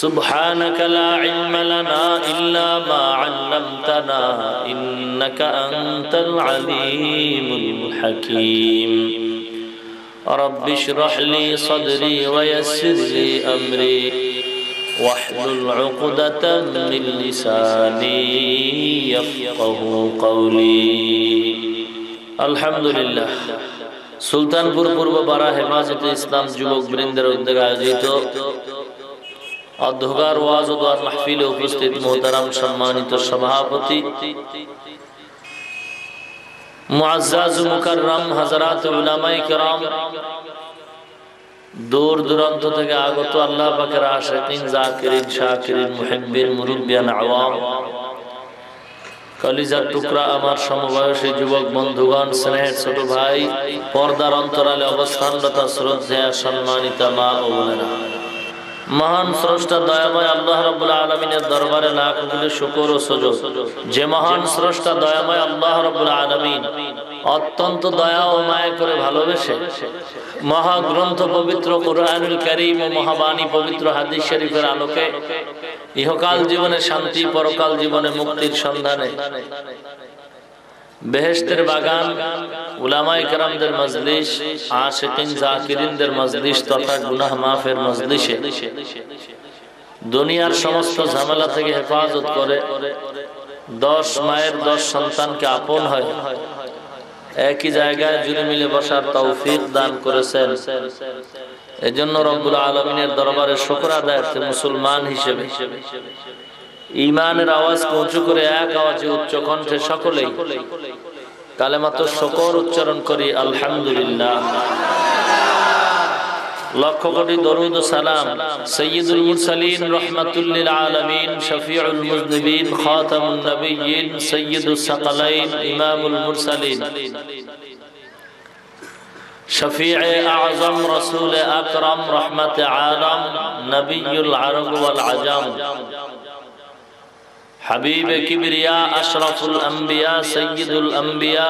سبحانك لا علم لنا إلا ما علمتنا إنك أنت العليم الحكيم رب اشرح لي صدري ويسر لي أمري واحلل عقدة من لساني يفقه قولي الحمد لله সুলতানপুর পূর্ব বারা হেফাজতে ইসলাম যুবক বৃন্দের উদ্যোগে আয়োজিত অধ্যকার ওয়াজ ও দোয়া মাহফিলে উপস্থিত মোহতারাম সম্মানিত সভাপতি মুআজ্জাজ মুকাররম হযরত উলামায়ে কেরাম, দূর দূরান্ত থেকে আগত আল্লাহ পাকের আশিকিন জাকিরিন শাকিরিন মুহিব্বিন মুরব্বিয়ান আওয়াম, কলিজার টুকরা আমার সমবয়সী যুবক বন্ধুগণ, স্নেহের ছোট ভাই, পর্দার অন্তরালে অবস্থানরত শ্রদ্ধেয় সম্মানিত মা ও বোনেরা, মহান স্রষ্টা দয়াময় আল্লাহ রাব্বুল আলামিনের দরবারে লাখ কোটি শুকর ও সুজুদ। যে মহান স্রষ্টা দয়াময় আল্লাহ রাব্বুল আলামিন অত্যন্ত দয়া ও মায়া করে ভালোবেসে মহাগ্রন্থ পবিত্র কুরআনুল কারীম ও মহাবাণী পবিত্র হাদিস শরীফের আলোকে ইহকাল জীবনে শান্তি, পরকাল জীবনে মুক্তির সন্ধানে বেহেশতের বাগান, উলামায়ে কেরামদের মজলিস, আশিকিন জাকিরিনদের মজলিস তথা গুনাহ মাফের মজলিসে দুনিয়ার সমস্ত ঝামেলা থেকে হেফাজত করে 10 মায়ের 10 সন্তানকে আপন হয় একই জায়গায় জুড়ে মিলে বসার তৌফিক দান করেছেন। এজন্য রব্বুল আলামিনের দরবারে শুকর আদায়ার্থে মুসলমান হিসেবে ঈমানের আওয়াজকে উঁচু করে এক আওয়াজে উচ্চ কণ্ঠে সকলেই কালেমাতুশ শুকর উচ্চারণ করি আলহামদুলিল্লাহ। লক্ষ কোটি দরুদ ও সালাম সাইয়্যিদুল মুরসালিন রাহমাতুল লিল আলামিন শফিউল মুযনিবিন খাতামুন নবিয়্যিন সাইয়্যিদুস সাকালাইন ইমামুল মুরসালিন শফিয়ে আযম রাসূল আকরাম রহমতে আলম নবিয়ুল আরব ওয়াল আজম হাবিব কিবরিয়া আশরাফুল আম্বিয়া সৈয়দুল আম্বিয়া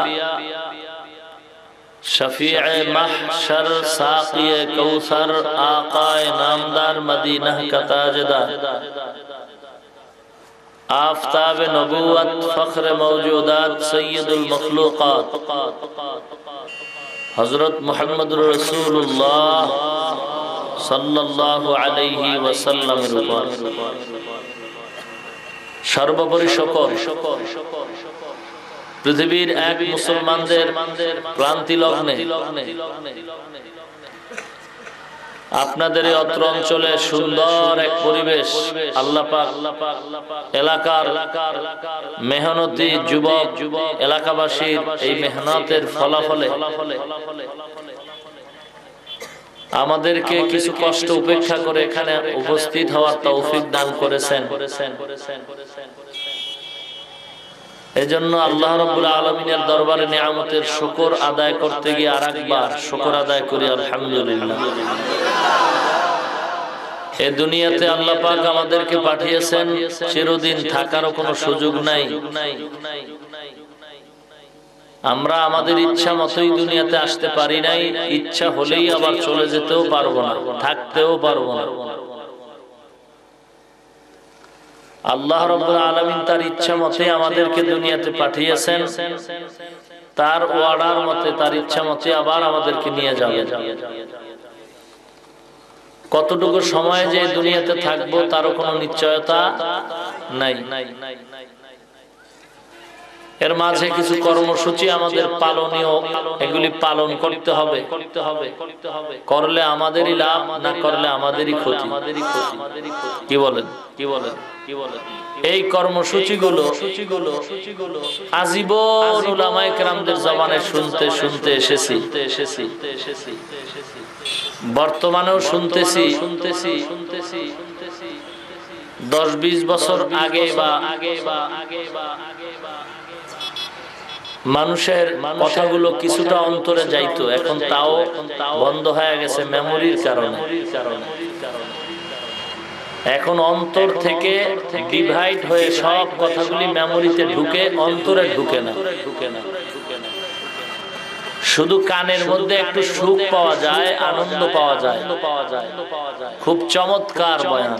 শফিয়ে মাহশর সাকিয়ে কৌসর আকায়ে নামদার মদিনা কা তাজদার আফতাব নবুয়ত ফখর মওজুদাত সৈয়দুল মখলুকাত হযরত মুহাম্মদুর রাসূলুল্লাহ সাল্লাল্লাহু আলাইহি ওয়াসাল্লামের উপর সর্বোপরি শুকর। পৃথিবীর এক মুসলমানদের ক্লান্তি লগ্নে আপনাদের এই অত্র অঞ্চলে সুন্দর এক পরিবেশ আল্লাহ পাক এলাকার মেহনতি যুবক এলাকাবাসীর এই মেহনতের ফলাফলে আমাদেরকে কিছু কষ্ট উপেক্ষা করে এখানে উপস্থিত হওয়ার তৌফিক দান করেছেন। এজন্য আল্লাহ রাব্বুল আলামিনের দরবারে নিয়ামতের শুকর আদায় করতে গিয়ে আরেকবার শুকর আদায় করি আলহামদুলিল্লাহ। এই দুনিয়াতে আল্লাহ পাক আমাদেরকে পাঠিয়েছেন, চিরদিন থাকারও কোনো সুযোগ নাই। আমরা আমাদের ইচ্ছা মতোই দুনিয়াতে আসতে পারি নাই, ইচ্ছা হলেই আবার চলে যেতেও পারবো না, থাকতেও পারবো না। আল্লাহ রাব্বুল আলামিন তার ইচ্ছা মতে আমাদেরকে দুনিয়াতে পাঠিয়েছেন, তার ওয়াদার মতে তার ইচ্ছা মতে আবার আমাদেরকে নিয়ে যাবেন। কতটুকু সময় যে দুনিয়াতে থাকবো তারও কোনো নিশ্চয়তা নাই। এর মাঝে কিছু কর্মসূচি আমাদের পালনীয়, এগুলি পালন করতে হবে। করলে আমাদেরই লাভ, না করলে আমাদেরই ক্ষতি। কি বলেন? এই কর্মসূচিগুলো আজীবন উলামায়ে কেরামদের জমানায় শুনতে শুনতে এসেছি, বর্তমানেও শুনতেছি। 10-20 বছর আগে বা মানুষের কথাগুলো কিছুটা অন্তরে যাইতো, এখন তাও বন্ধ হয়ে গেছে মেমোরির কারণে। এখন অন্তর থেকে ডিভাইড হয়ে সব কথাগুলি মেমোরিতে ঢুকে, অন্তরে ঢুকে না। শুধু কানের মধ্যে একটু সুখ পাওয়া যায়, আনন্দ পাওয়া যায়, খুব চমৎকার বয়ান,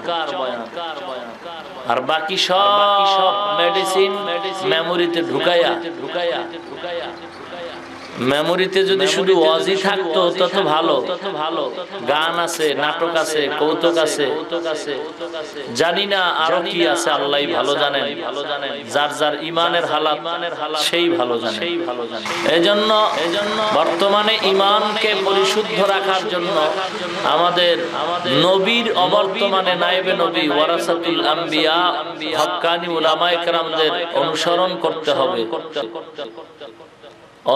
আর বাকি সব মেডিসিন মেমোরিতে ঢুকায়া। মেমোরিতে যদি শুধু ওয়াজি থাকতো তত ভালো, গান আছে, নাটক আছে, কৌতুক আছে, জানি না আরো কি আছে, আল্লাহই ভালো জানেন। যার যার ইমানের হালাত সেই ভালো জানে। এজন্য বর্তমানে ইমানকে পরিশুদ্ধ রাখার জন্য আমাদের নবীর অবর্তমানে নায়েবে নবী ওয়ারাসাতুল আম্বিয়া হক্কানি উলামায়ে কেরামদের অনুসরণ করতে হবে।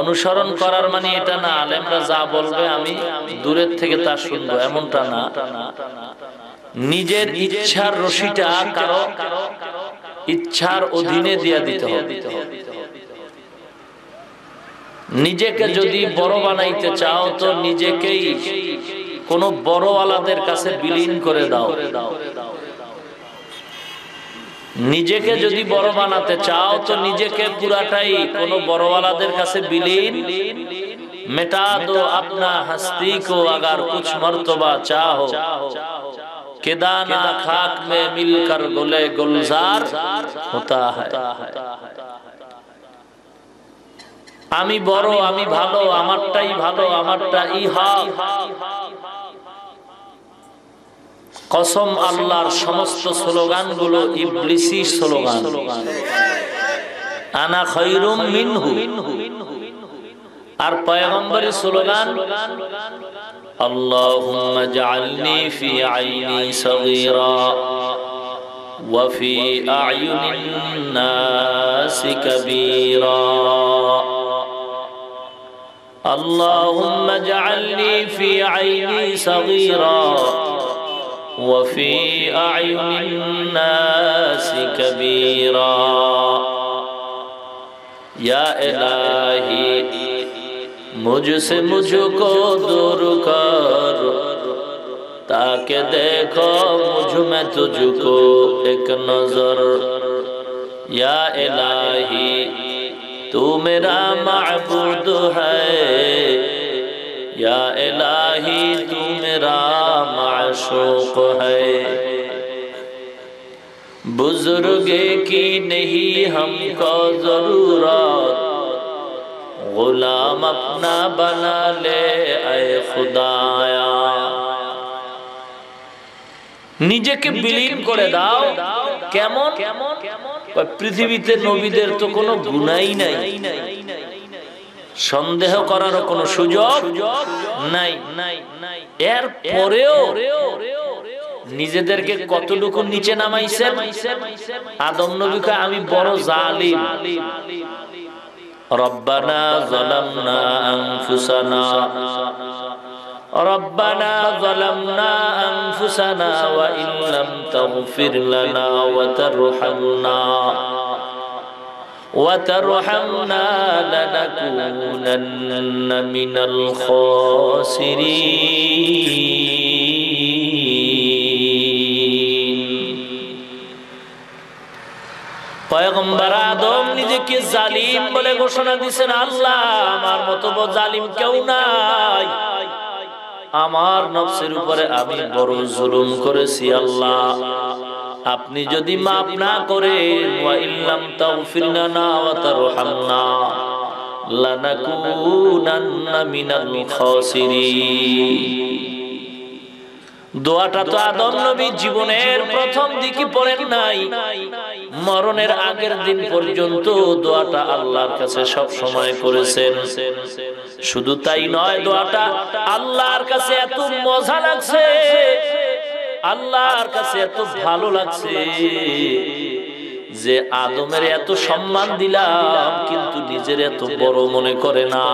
অনুসরণ করার মানে এটা না আলেমরা যা বলবে আমি দূরের থেকে তা শুনবো, এমনটা না। নিজের ইচ্ছার রশিটা কারো ইচ্ছার অধীনে দিয়ে দিতে হবে। নিজেকে যদি বড় বানাইতে চাও তো নিজেকেই কোন বড়ওয়ালাদের কাছে বিলীন করে দাও। নিজেকে যদি বড় বানাতে চাও তো নিজেকে পুরাটাই কোন বড়ওয়ালাদের কাছে বিলীন। मिटा दो अपना हस्ती को अगर कुछ मर्तबा चाहो, के दाना खाक में मिलकर गुले गुलजार होता है। আমি বড়, আমি ভালো, আমারটাই ভালো, আমারটাই হক। কসম আল্লাহর সমস্ত স্লোগানগুলো ইবলিসি স্লোগান। আনা খায়রুম মিনহু। আর পয়গম্বরের স্লোগান আল্লাহুম্মা জাআলনি ফি আইনি সগীরা ওয়া ফি আ'য়ুনিন নাসি কাবীরা। আল্লাহুম্মা জাআলনি ফি আইনি সগীরা وفي أعين الناس كبيرا या इलाही मुझसे मुझको दूर कर ताकि देखो मुझ में तुझको एक नजर। या इलाही तू मेरा माबूद है, या इलाही तू मेरा माशूक है। बुजुर्गे की नहीं हमको जरूरत, गुलाम अपना बना ले ऐ खुदाया। নিজেকে বিলীন করে দাও। কেমন? পৃথিবীতে নবীদের তো কোনো গুনাহই নাই, সন্দেহ করারও কোনো সুযোগ নাই। এর পরেও নিজেদেরকে কতটুকু নিচে নামাইছেন। আদম নবীকে আমি বড় জালিম। রব্বানা যালামনা আনফুসানা, রব্বানা যালামনা আনফুসানা ওয়া ইল্লাম তাগফির লানা ওয়া তারহামনা وترحمنا لنكونن من الخاسرين। পয়গম্বর আদম নিজেকে জালিম বলে ঘোষণা দিয়েছেন। আল্লাহ আমার মতো জালিম কেউ নাই, আমার নফসের উপরে আমি বড় জুলুম করেছি। আল্লাহ আপনি যদি মাফ না করেন, ওয়া ইল্লাম তাগফির লানা ওয়া তারহামনা লানাকুনান্না মিনাল খাসিরিন। দোয়াটা তো আদম নবী জীবনের প্রথম দিকে পড়েন নাই, মরণের আগের দিন পর্যন্ত দোয়াটা আল্লাহর কাছে সব সময় করেছেন। শুধু তাই নয়, দোয়াটা আল্লাহর কাছে এত মজা লাগছে, আল্লাহর কাছে এত ভালো লাগছে যে আদমের এত সম্মান দিলাম কিন্তু নিজের এত বড় মনে করে না।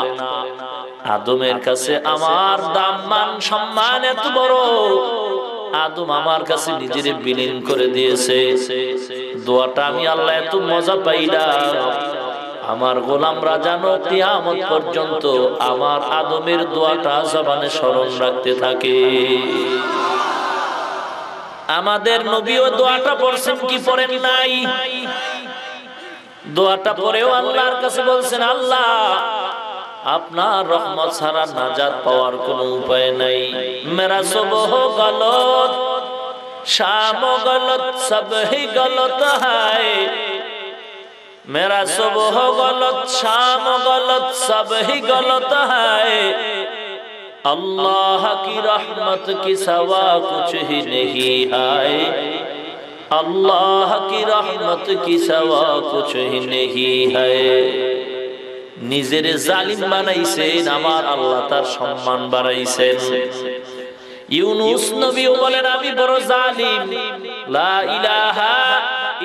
আদমের কাছে আমার দাম মান সম্মান এত বড়, আদম আমার কাছে নিজের বিলীন করে দিয়েছে। দোয়াটা আমি আল্লাহ এত মজা পাইলাম, আমার গোলামরা জানো কিয়ামত পর্যন্ত আমার আদমের দোয়াটা জবানে স্মরণ রাখতে থাকে। আমাদের নবীও দোয়াটা পড়ছেন কি পড়েন নাই? দোয়াটা পড়েও আল্লাহর কাছে বলছেন, আল্লাহ আপনার রহমত ছাড়া নাজাত পাওয়ার কোনো উপায় নাই। মেরা সুবহ গলত শাম গলত সব হি গলত হায়, मेरा सुबह गलत शाम गलत सब ही गलत है, अल्लाह की रहमत की सवा कुछ ही नहीं है, अल्लाह की रहमत की सवा कुछ ही नहीं है। নিজের জালিম বানাইছেন, আমার আল্লাহ তার সম্মান বাড়াইছেন। ইউনূস নবীও বলেন আমি বড় জালিম, লা ইলাহা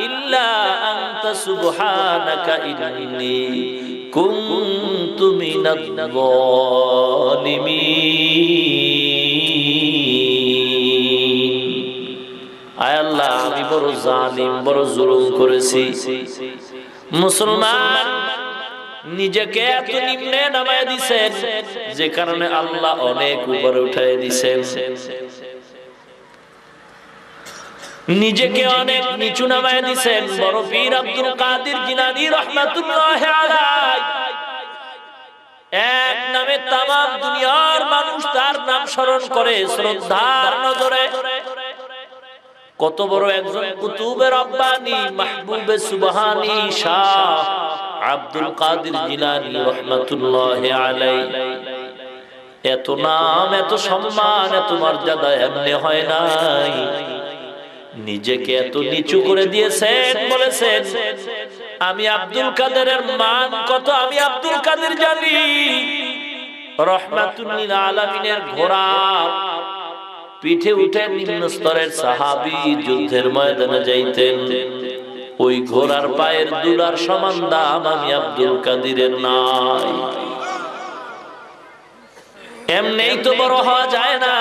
ইল্লা আনতা সুবহানাকা ইন্নী কুনতু মিনাজ জালিমিন। আয় আল্লাহ, আমি বড় জালিম, বড় জুলুম করেছি। মুসলমান নিজেকে এত নিম্নে নামায় দিছেন যে কারণে আল্লাহ অনেক উপরে উঠায় দিছেন। নিজেকে অনেক নিচু নামায় দিছেন। বড় পীর আব্দুল কাদের জিলানী রাহমাতুল্লাহ আলাইহি এক নামে তামাম দুনিয়ার মানুষ তার নাম স্মরণ করে শ্রদ্ধার নজরে। কত বড় একজন কুতুবে রব্বানী, মাহবুবে সুবহানী শাহ আব্দুল কাদের জিলানী রাহমাতুল্লাহ আলাইহি। এত নাম, এত সম্মান, এত মর্যাদা এমনি হয় নাই। নিজেকে এত নিচু করে দিয়েছেন, বলেছেন আমি আব্দুল কাদেরের মান কত আমি আব্দুল কাদের জানি। রাহমাতুল লিল আলামিনের ঘোড়া পিঠে উঠে নিম্ন স্তরের সাহাবী যুদ্ধের ময়দানে যাইতেন, ওই ঘোড়ার পায়ের দুলার সমান দাম আমি আব্দুল কাদেরের নাই। এমনিই তো বড় হওয়া যায় না,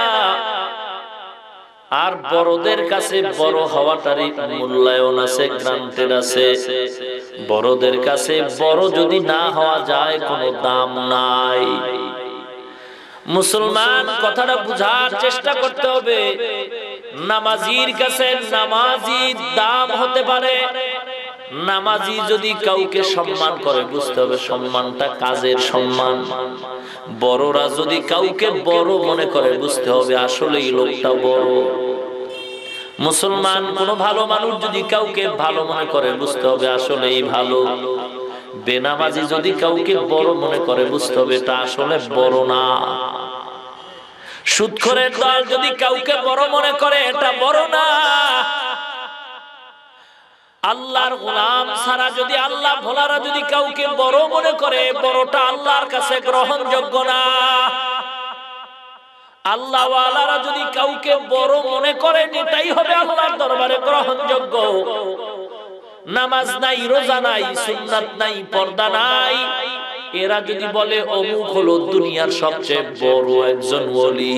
আর বড়দের কাছে বড় হওয়াটারই মূল্যায়ন আছে, গ্রান্টেড আছে। বড়দের কাছে বড় যদি না হওয়া যায় কোনো দাম নাই। মুসলমান কথাটা বুঝার চেষ্টা করতে হবে। নামাজির কাছে নামাজি দাম হতে পারে। নামাজি যদি কাউকে সম্মান করে বুঝতে হবে সম্মানটা কাজের সম্মান। বড়রা যদি কাউকে বড় মনে করে বুঝতে হবে আসলেই লোকটা বড়। মুসলমান কোন ভালো মানুষ যদি কাউকে ভালো মনে করে বুঝতে হবে আসলেই ভালো। বেনামাজি যদি কাউকে বড় মনে করে বুঝতে হবে এটা আসলে বড় না। সুদখোরের দল যদি কাউকে বড় মনে করে এটা বড় না। আল্লাহর গোলাম ছাড়া যদি আল্লাহ ভোলারা যদি কাউকে বড় মনে করে বড়টা আল্লাহর কাছে গ্রহণযোগ্য না। আল্লাহ ওয়ালারা যদি কাউকে বড় মনে করেন এটাই হবে আল্লাহর দরবারে গ্রহণযোগ্য। নামাজ নাই, রোজা নাই, সুন্নাত নাই, পর্দা নাই, এরা যদি বলে অমুক হলো দুনিয়ার সবচেয়ে বড় একজন ওলি,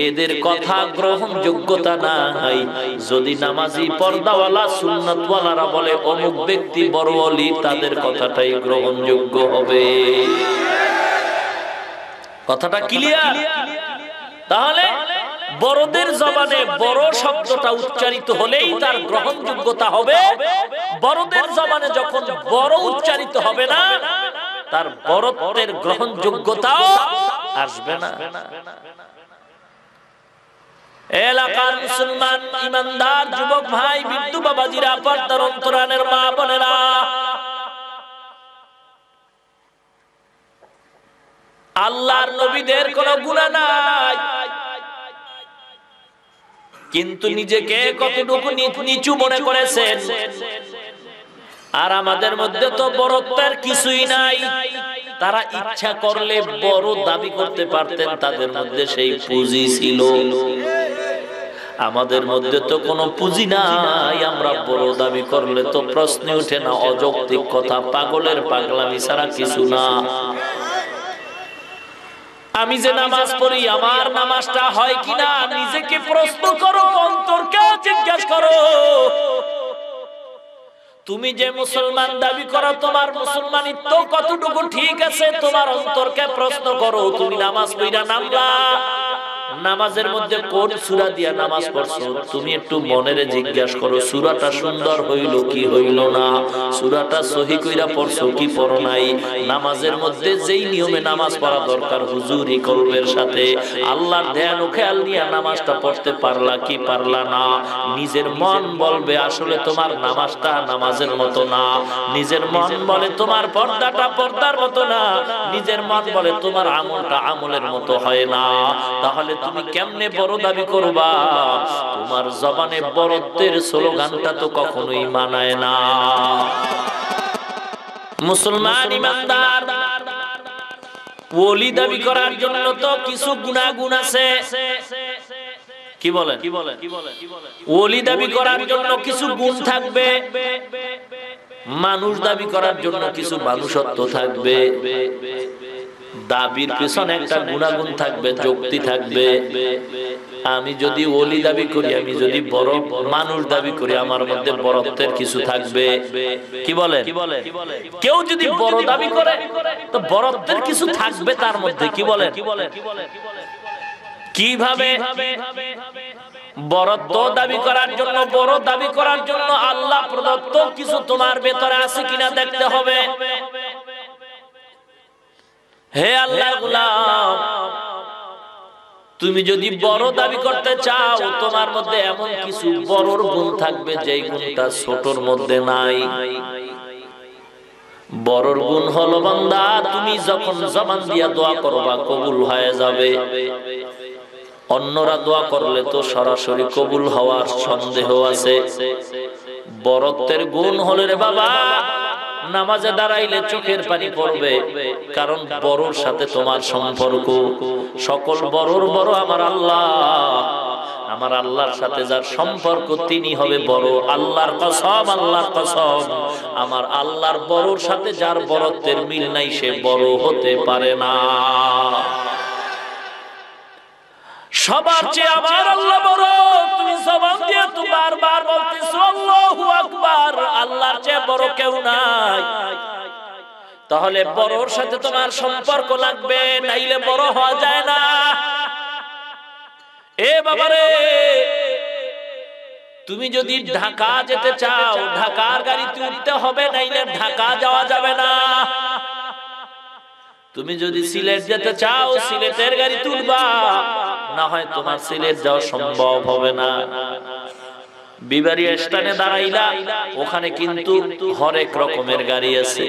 এদের কথা গ্রহণযোগ্যতা নাই। যদি নামাজি পর্দাওয়ালা সুন্নাতওয়ালারা বলে অমুক ব্যক্তি বড় ওলি, তাদের কথাটাই গ্রহণযোগ্য হবে। কথাটা ক্লিয়ার? তাহলে বড়দের জবানে বড় শব্দটা উচ্চারিত হলেই তার গ্রহণযোগ্যতা হবে। বড়দের জবানে যখন বড় উচ্চারিত হবে না তার বড়ত্বের গ্রহণযোগ্যতাও আসবে না। এলাকার মুসলমান ইমানদার যুবক ভাই, বিদ্যু বাবাজিরা, পর্দার অন্তরালের মা বোনেরা, আল্লাহর নবীদের কোনো গুনাহ নাই, কিন্তু নিজেকে কতটুকু নিচু মনে করেছেন। আর আমাদের মধ্যে তো বড়ত্বের কিছুই নাই। তারা ইচ্ছা করলে বড় দাবি করতে পারতেন, তাদের মধ্যে সেই পুঁজি ছিল। আমাদের মধ্যে তো কোনো পুঁজি নাই, আমরা বড় দাবি করলে তো প্রশ্ন ওঠে না। অযৌক্তিক কথা, পাগলের পাগলামি ছাড়া কিছু না। আমি যে নামাজ পড়ি আমার নামাজটা হয় কিনা নিজেকে প্রশ্ন করো, অন্তরকে জিজ্ঞাসা করো। তুমি যে মুসলমান দাবি করো তোমার মুসলমানিত্ব কতটুকু ঠিক আছে তোমার অন্তরকে প্রশ্ন করো। তুমি নামাজ পড়া নামলা, নামাজের মধ্যে কোন সূরা দিয়া নামাজ পড়ছো তুমি একটু মনেরে জিজ্ঞাসা করো সূরাটা সুন্দর হইল কি হইল না, সূরাটা সহি কইরা পড়ছো কি পড়ো নাই। নামাজের মধ্যে যেই নিয়মে নামাজ পড়া দরকার হুজুরি কলবের সাথে আল্লাহর ধ্যান ও খেয়াল নিয়ে নামাজটা পড়তে পারলা কি পারলা না। নিজের মন বলবে আসলে তোমার নামাজটা নামাজের মতো না, নিজের মন বলে তোমার পর্দাটা পর্দার মতো না, নিজের মন বলে তোমার আমলটা আমলের মতো হয় না। তাহলে তুমি কেমনে বড় দাবি করবা? তোমার জবানে বড়ত্বের স্লোগানটা তো কখনোই মানায় না। মুসলমান ইমানদার ওলি দাবি করার জন্য তো কিছু গুনাহগুণ আছে। কি বলেন? ওলি দাবি করার জন্য কিছু গুণ থাকবে, মানুষ দাবি করার জন্য কিছু মানুষত্ব থাকবে। দাবির পিছনে একটা গুণাগুণ থাকবে, যুক্তি থাকবে। আমি যদি ওলি দাবি করি, আমি যদি বড় মানুষ দাবি করি, আমার মধ্যে বড়ত্বের কিছু থাকবে। কি বলে? কেউ যদি বড় দাবি করে তো বড়ত্বের কিছু থাকবে তার মধ্যে। কি বলে? কিভাবে? বড়ত্ব দাবি করার জন্য, বড় দাবি করার জন্য আল্লাহ প্রদত্ত কিছু তোমার ভেতরে আছে কিনা দেখতে হবে। হে আল্লাহ গোলাম, তুমি যদি বড় দাবি করতে চাও তোমার মধ্যে এমন কিছু বড়র গুণ থাকবে যেই গুণটা ছোটর মধ্যে নাই। বড়র গুণ হলো বান্দা তুমি যখন জবান দিয়া দোয়া করবা কবুল হয়ে যাবে। অন্যরা দোয়া করলে তো সরাসরি কবুল হওয়ার সন্দেহ আছে। বড়ত্বের গুণ হলো রে বাবা নামাজে দাঁড়াইলে চোখের পানি পড়বে, কারণ বড়র সাথে তোমার সম্পর্ক। সকল বড়র বড় আমার আল্লাহ, আমার আল্লাহর সাথে যার সম্পর্ক তিনি হবে বড়। আল্লাহর কসম, আল্লাহর কসম, আমার আল্লাহর বড়র সাথে যার বড়ত্বের মিল নাই সে বড় হতে পারে না। সবার চেয়ে আমার আল্লাহ বড়। তুমি জবান দিয়ে তো বারবার বলতেছো আল্লাহু আকবার, আল্লাহর চেয়ে বড় কেউ নাই। তাহলে বড়র সাথে তোমার সম্পর্ক লাগবে, নাইলে বড় হওয়া যায় না। এ বাবারে, তুমি যদি ঢাকা যেতে চাও ঢাকার গাড়িতে উঠতে হবে, নাইলে ঢাকা যাওয়া যাবে না। তুমি যদি সিলেট যেতে চাও সিলেটের গাড়ি তুলবা, না হয় তোমার সিলেট যাওয়া সম্ভব হবে না। বিবাড়িয়া স্ট্যান্ডে দাঁড়াইলা, ওখানে কিন্তু হরেক রকমের গাড়ি আছে।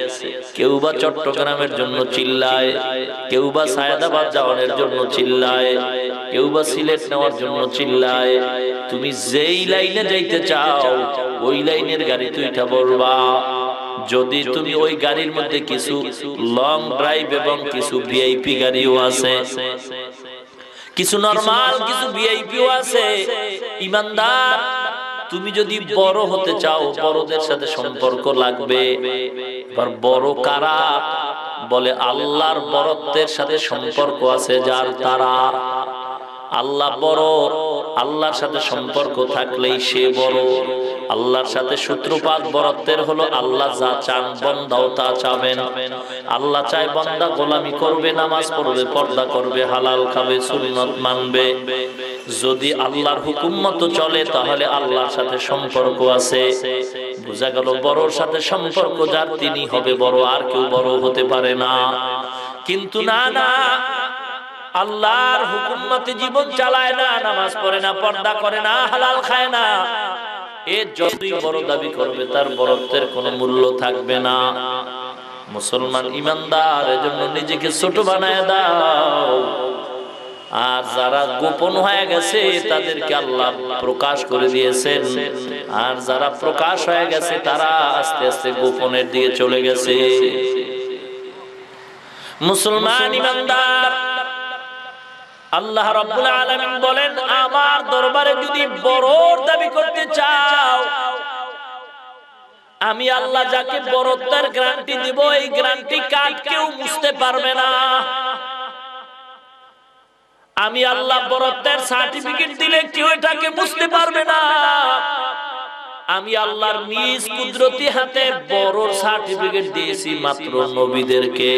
কেউ বা চট্টগ্রামের জন্য চিল্লায়, কেউ বা সায়েদাবাদ যাওয়ার জন্য চিল্লায়, কেউ বা সিলেট নেওয়ার জন্য চিল্লায়। তুমি যেই লাইনে যাইতে চাও ওই লাইনের গাড়ি তুইটা বলবা। যদি তুমি ওই গাড়ির মধ্যে কিছু লং ড্রাইভ এবং কিছু ভিআইপি গাড়িও আছে, কিছু নরমাল কিছু ভিআইপিও আছে। ইমানদার, তুমি যদি বড় হতে চাও বড়দের সাথে সম্পর্ক লাগবে। বড় কারা? বলে আল্লাহর বড়ত্বের সাথে সম্পর্ক আছে যার দ্বারা। আল্লাহ বড়, আল্লাহর সাথে সম্পর্ক থাকলেই সে বড়। আল্লাহর সাথে সূত্রপাত বরত্বের হলো আল্লাহ যা চান বান্দাও তা চাবেন। আল্লাহ চায় বান্দা গোলামি করবে, নামাজ পড়বে, পর্দা করবে, হালাল খাবে, সুন্নাত মানবে। যদি আল্লাহর হুকুম মতো চলে তাহলে আল্লাহর সাথে সম্পর্ক আছে। বোঝা গেল বড়র সাথে সম্পর্ক যার তিনি হবে বড়, আর কেউ বড় হতে পারে না। কিন্তু না না, আল্লাহর হুকুম মতে জীবন চালায় না, নামাজ পড়ে না, পর্দা করে না, হালাল খায় না, এ যতই বড় দাবি করবে তার বড়ত্বের কোনো মূল্য থাকবে না। মুসলমান ইমানদার, এজন্য নিজেকে ছোট বানায় দাও। আর যারা গোপন হয়ে গেছে তাদেরকে আল্লাহ প্রকাশ করে দিয়েছেন, আর যারা প্রকাশ হয়ে গেছে তারা আস্তে আস্তে গোপনের দিকে চলে গেছে। মুসলমান ইমানদার, আল্লাহ রাব্বুল আলামিন বলেন আমার দরবারে যদি বড়র দাবি করতে চাও, আমি আল্লাহ যাকে বড়ত্বের গ্যারান্টি দিব, এই গ্যারান্টি কার্ড কেউ মুছতে পারবে না। আমি আল্লাহ বড়ত্বের সার্টিফিকেট দিলে কেউ এটাকে বুঝতে পারবে না। আমি আল্লাহর নিজ কুদরতি হাতে বড়র সার্টিফিকেট দিয়েছি মাত্র নবীদেরকে।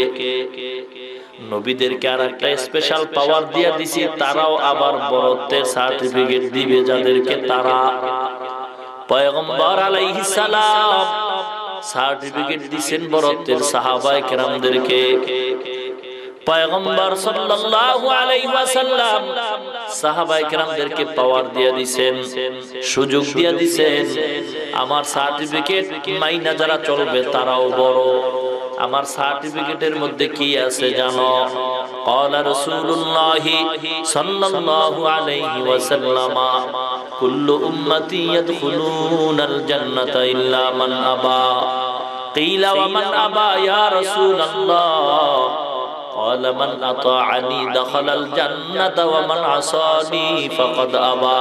নবীদেরকে আর একটা স্পেশাল পাওয়ার দিয়ে দিছি, তারাও আবার বরত্বের সার্টিফিকেট দিবে যাদেরকে তারা পয়গম্বর আলাইহিস সালাম সার্টিফিকেট দিবেন বরত্বের সাহাবায়ে কেরামদেরকে। পয়গম্বর সাল্লাল্লাহু আলাইহি ওয়াসাল্লাম সাহাবায়ে কেরামদেরকে পাওয়ার দিয়ে দিবেন, সুযোগ দিয়ে দিবেন, আমার সার্টিফিকেট মাইনা যারা চলবে তারাও বড়। আমার সার্টিফিকেটের মধ্যে কি আছে জানো? ক্বালা রাসূলুল্লাহি সাল্লাল্লাহু আলাইহি ওয়াসাল্লাম কুল্লু উম্মতি ইয়াদখুলুনাল জান্নাতা ইল্লা মান আবা। কিলা ওয়া মান আবা ইয়া রাসূলুল্লাহ? ক্বালা মান আতাআনি দাখালাল জান্নাতা ওয়া মান আসানি ফাকাদ আবা।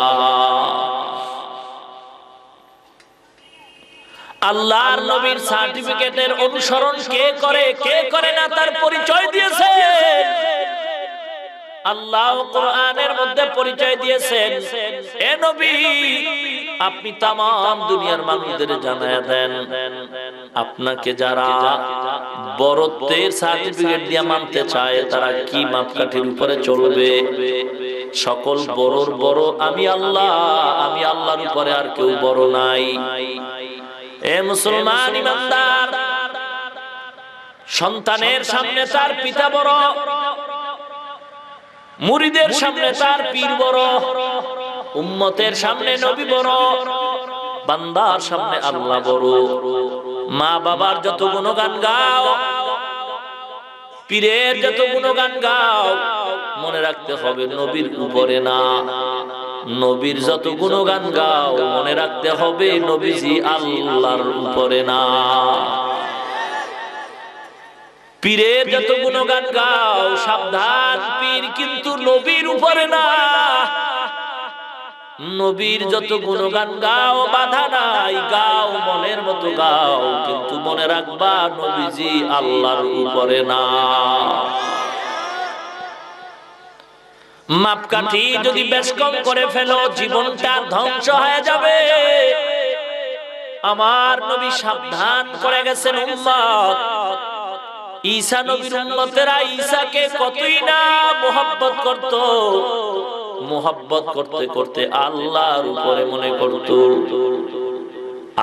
আল্লাহর নবীর সার্টিফিকেটের অনুসরণ কে করে কে করে না তার পরিচয় দিয়েছেন। আল্লাহ কোরআনের মধ্যে পরিচয় দিয়েছেন, এ নবী আপনি তাম দুনিয়ার মানুষদের জানায়া দেন, আপনাকে যারা বরত্বের সার্টিফিকেট দিয়ে মানতে চায় তারা কি মাপকাঠির উপরে চলবে? সকল বড়র বড় আমি আল্লাহ, আমি আল্লাহর উপরে আর কেউ বড় নাই। এ মুসলমান ইমানদার, সন্তানের সামনে তার পিতা বড়, মুরিদের সামনে তার পীর বড়, উম্মতের সামনে নবী বড়, বান্দার সামনে আল্লাহ বড়। মা বাবার যত গুণগান গাও, পীরের যত গুণগান গাও, মনে রাখতে হবে নবীর উপরে না। নবীর যত গুণগান গাও, মনে রাখতে হবে নবীজি আল্লাহর উপরে না। পীরের যত গুণগান গাও, সাবধান, পীর কিন্তু নবীর উপরে না। নবীর যত গুণগান গাও, বাধা নাই, গাও মনের মতো গাও, কিন্তু মনে রাখবা নবীজি আল্লাহর উপরে না। মাপকাঠি যদি বেশ কম করে ফেলো, জীবনটা ধ্বংস হয়ে যাবে। আমার নবী সাবধান করে গেছেন উম্মত। ঈসা নবীর উম্মতেরা ঈসাকে কতই না মুহাব্বত করত, মুহাব্বত করতে করতে আল্লাহর উপরে মনে করত।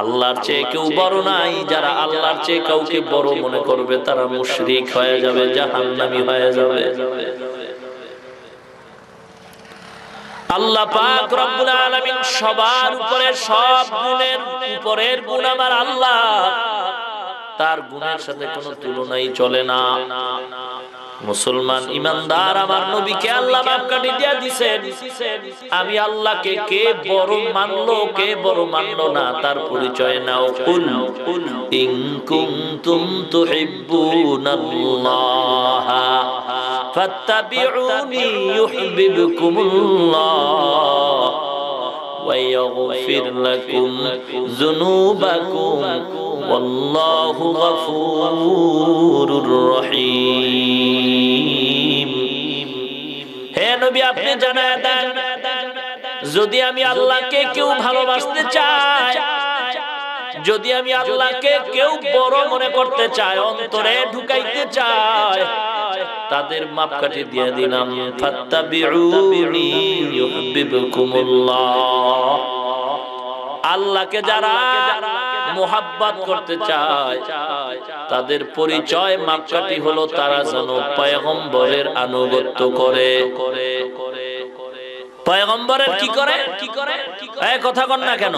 আল্লাহর চেয়ে কেউ বড় নাই। যারা আল্লাহর চেয়ে কাউকে বড় মনে করবে তারা মুশরিক হয়ে যাবে, জাহান্নামী হয়ে যাবে। আল্লাহ পাক রব্বুল আলামিন সবার উপরে, সব গুণের উপরের গুণ আমার আল্লাহ, তার গুণের সাথে কোনো তুলনাই চলে না। মুসলমান ইমানদার, আমার নবীকে আল্লাহ মাপকাঠি দিয়ে দিয়েছেন। আমি আল্লাহকে কে বড় মানলো কে বড় মানলো না তার পরিচয় নাও। কুল ইন কুনতুম তুহিব্বুনাল্লাহ ফাত্তাবিউনি ইউহিব্বুকুমুল্লাহ ওয়া ইয়াগফির লাকুম যুনুবাকুম ওয়াল্লাহু গফুরুর রহিম। হে নবী, আপনি জানায় দেন, যদি আমি আল্লাহকে কেউ ভালোবাসতে চায়, যদি আমি আল্লাহকে কেউ বড় মনে করতে চায়, অন্তরে ঢুকাইতে চায়, তাদের মাপকাঠি দিয়ে দিলাম, ফাত্তাবিউনি ইউহিব্বুকুমুল্লাহ। আল্লাহকে যারা মুহাব্বত করতে চায় তাদের পরিচয় মাপকাঠি হলো তারা যেন পয়গম্বরের আনুগত্য করে। পয়গম্বরের কি করে? এই কথা কন না কেন?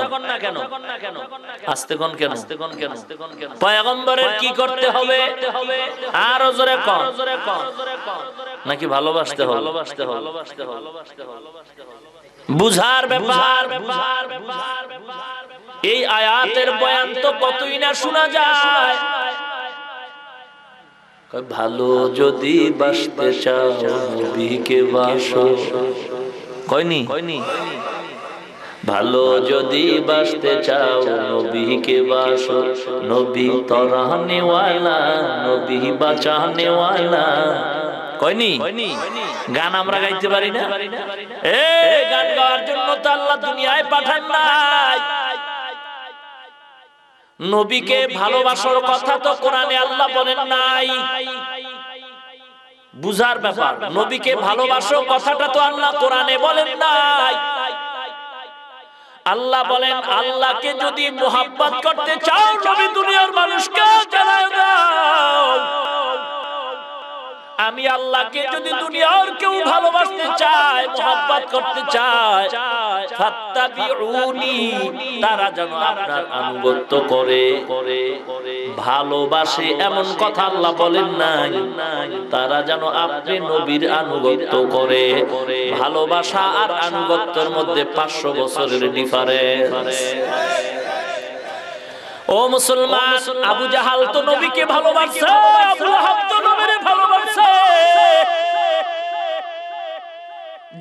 আস্তে কোন কেন? পয়গম্বরের কি করতে হবে? আরো জোরে কোন। নাকি ভালোবাসতে হবে? বুঝার ব্যাপার। এই আয়াতের বয়ান তো কতই না শোনা যায়। ভালো যদি বাসতে চাও নবীকে বাসো, কয়নি? ভালো যদি বাসতে চাও নবীকে বাসো, নবী তরাহনে ওয়ালা, নবী বাঁচানে ওয়ালা। কয়নি? গান আমরা গাইতে পারি না? এই গান গাওয়ার জন্য তো আল্লাহ দুনিয়ায় পাঠান নাই। নবীকে ভালোবাসার কথা তো কোরআনে আল্লাহ বলেন নাই। বুঝার ব্যাপার। নবীকে ভালোবাসো কথাটা তো আল্লাহ কোরআনে বলেন নাই। আল্লাহ বলেন আল্লাহকে যদি মুহাব্বত করতে চাও নবী দুনিয়ার মানুষকে জানায় দাও। আমি আল্লাহকে যদি দুনিয়ার কেউ ভালোবাসতে চায় মুহাব্বত করতে চায় ফাত্তাবিউনি, তারা যেন আপনার আনুগত্য করে। ভালোবাসে এমন কথা আল্লাহ বলেন নাই, তারা যেন আপনি নবীর আনুগত্য করে। ভালোবাসা আর আনুগত্যের মধ্যে 500 বছরের ডিফারেন্স। ও মুসলমান, আবু জাহাল তো নবীকে ভালোবাসে, আবু লাহাব তো নবীরে ভালোবাসে।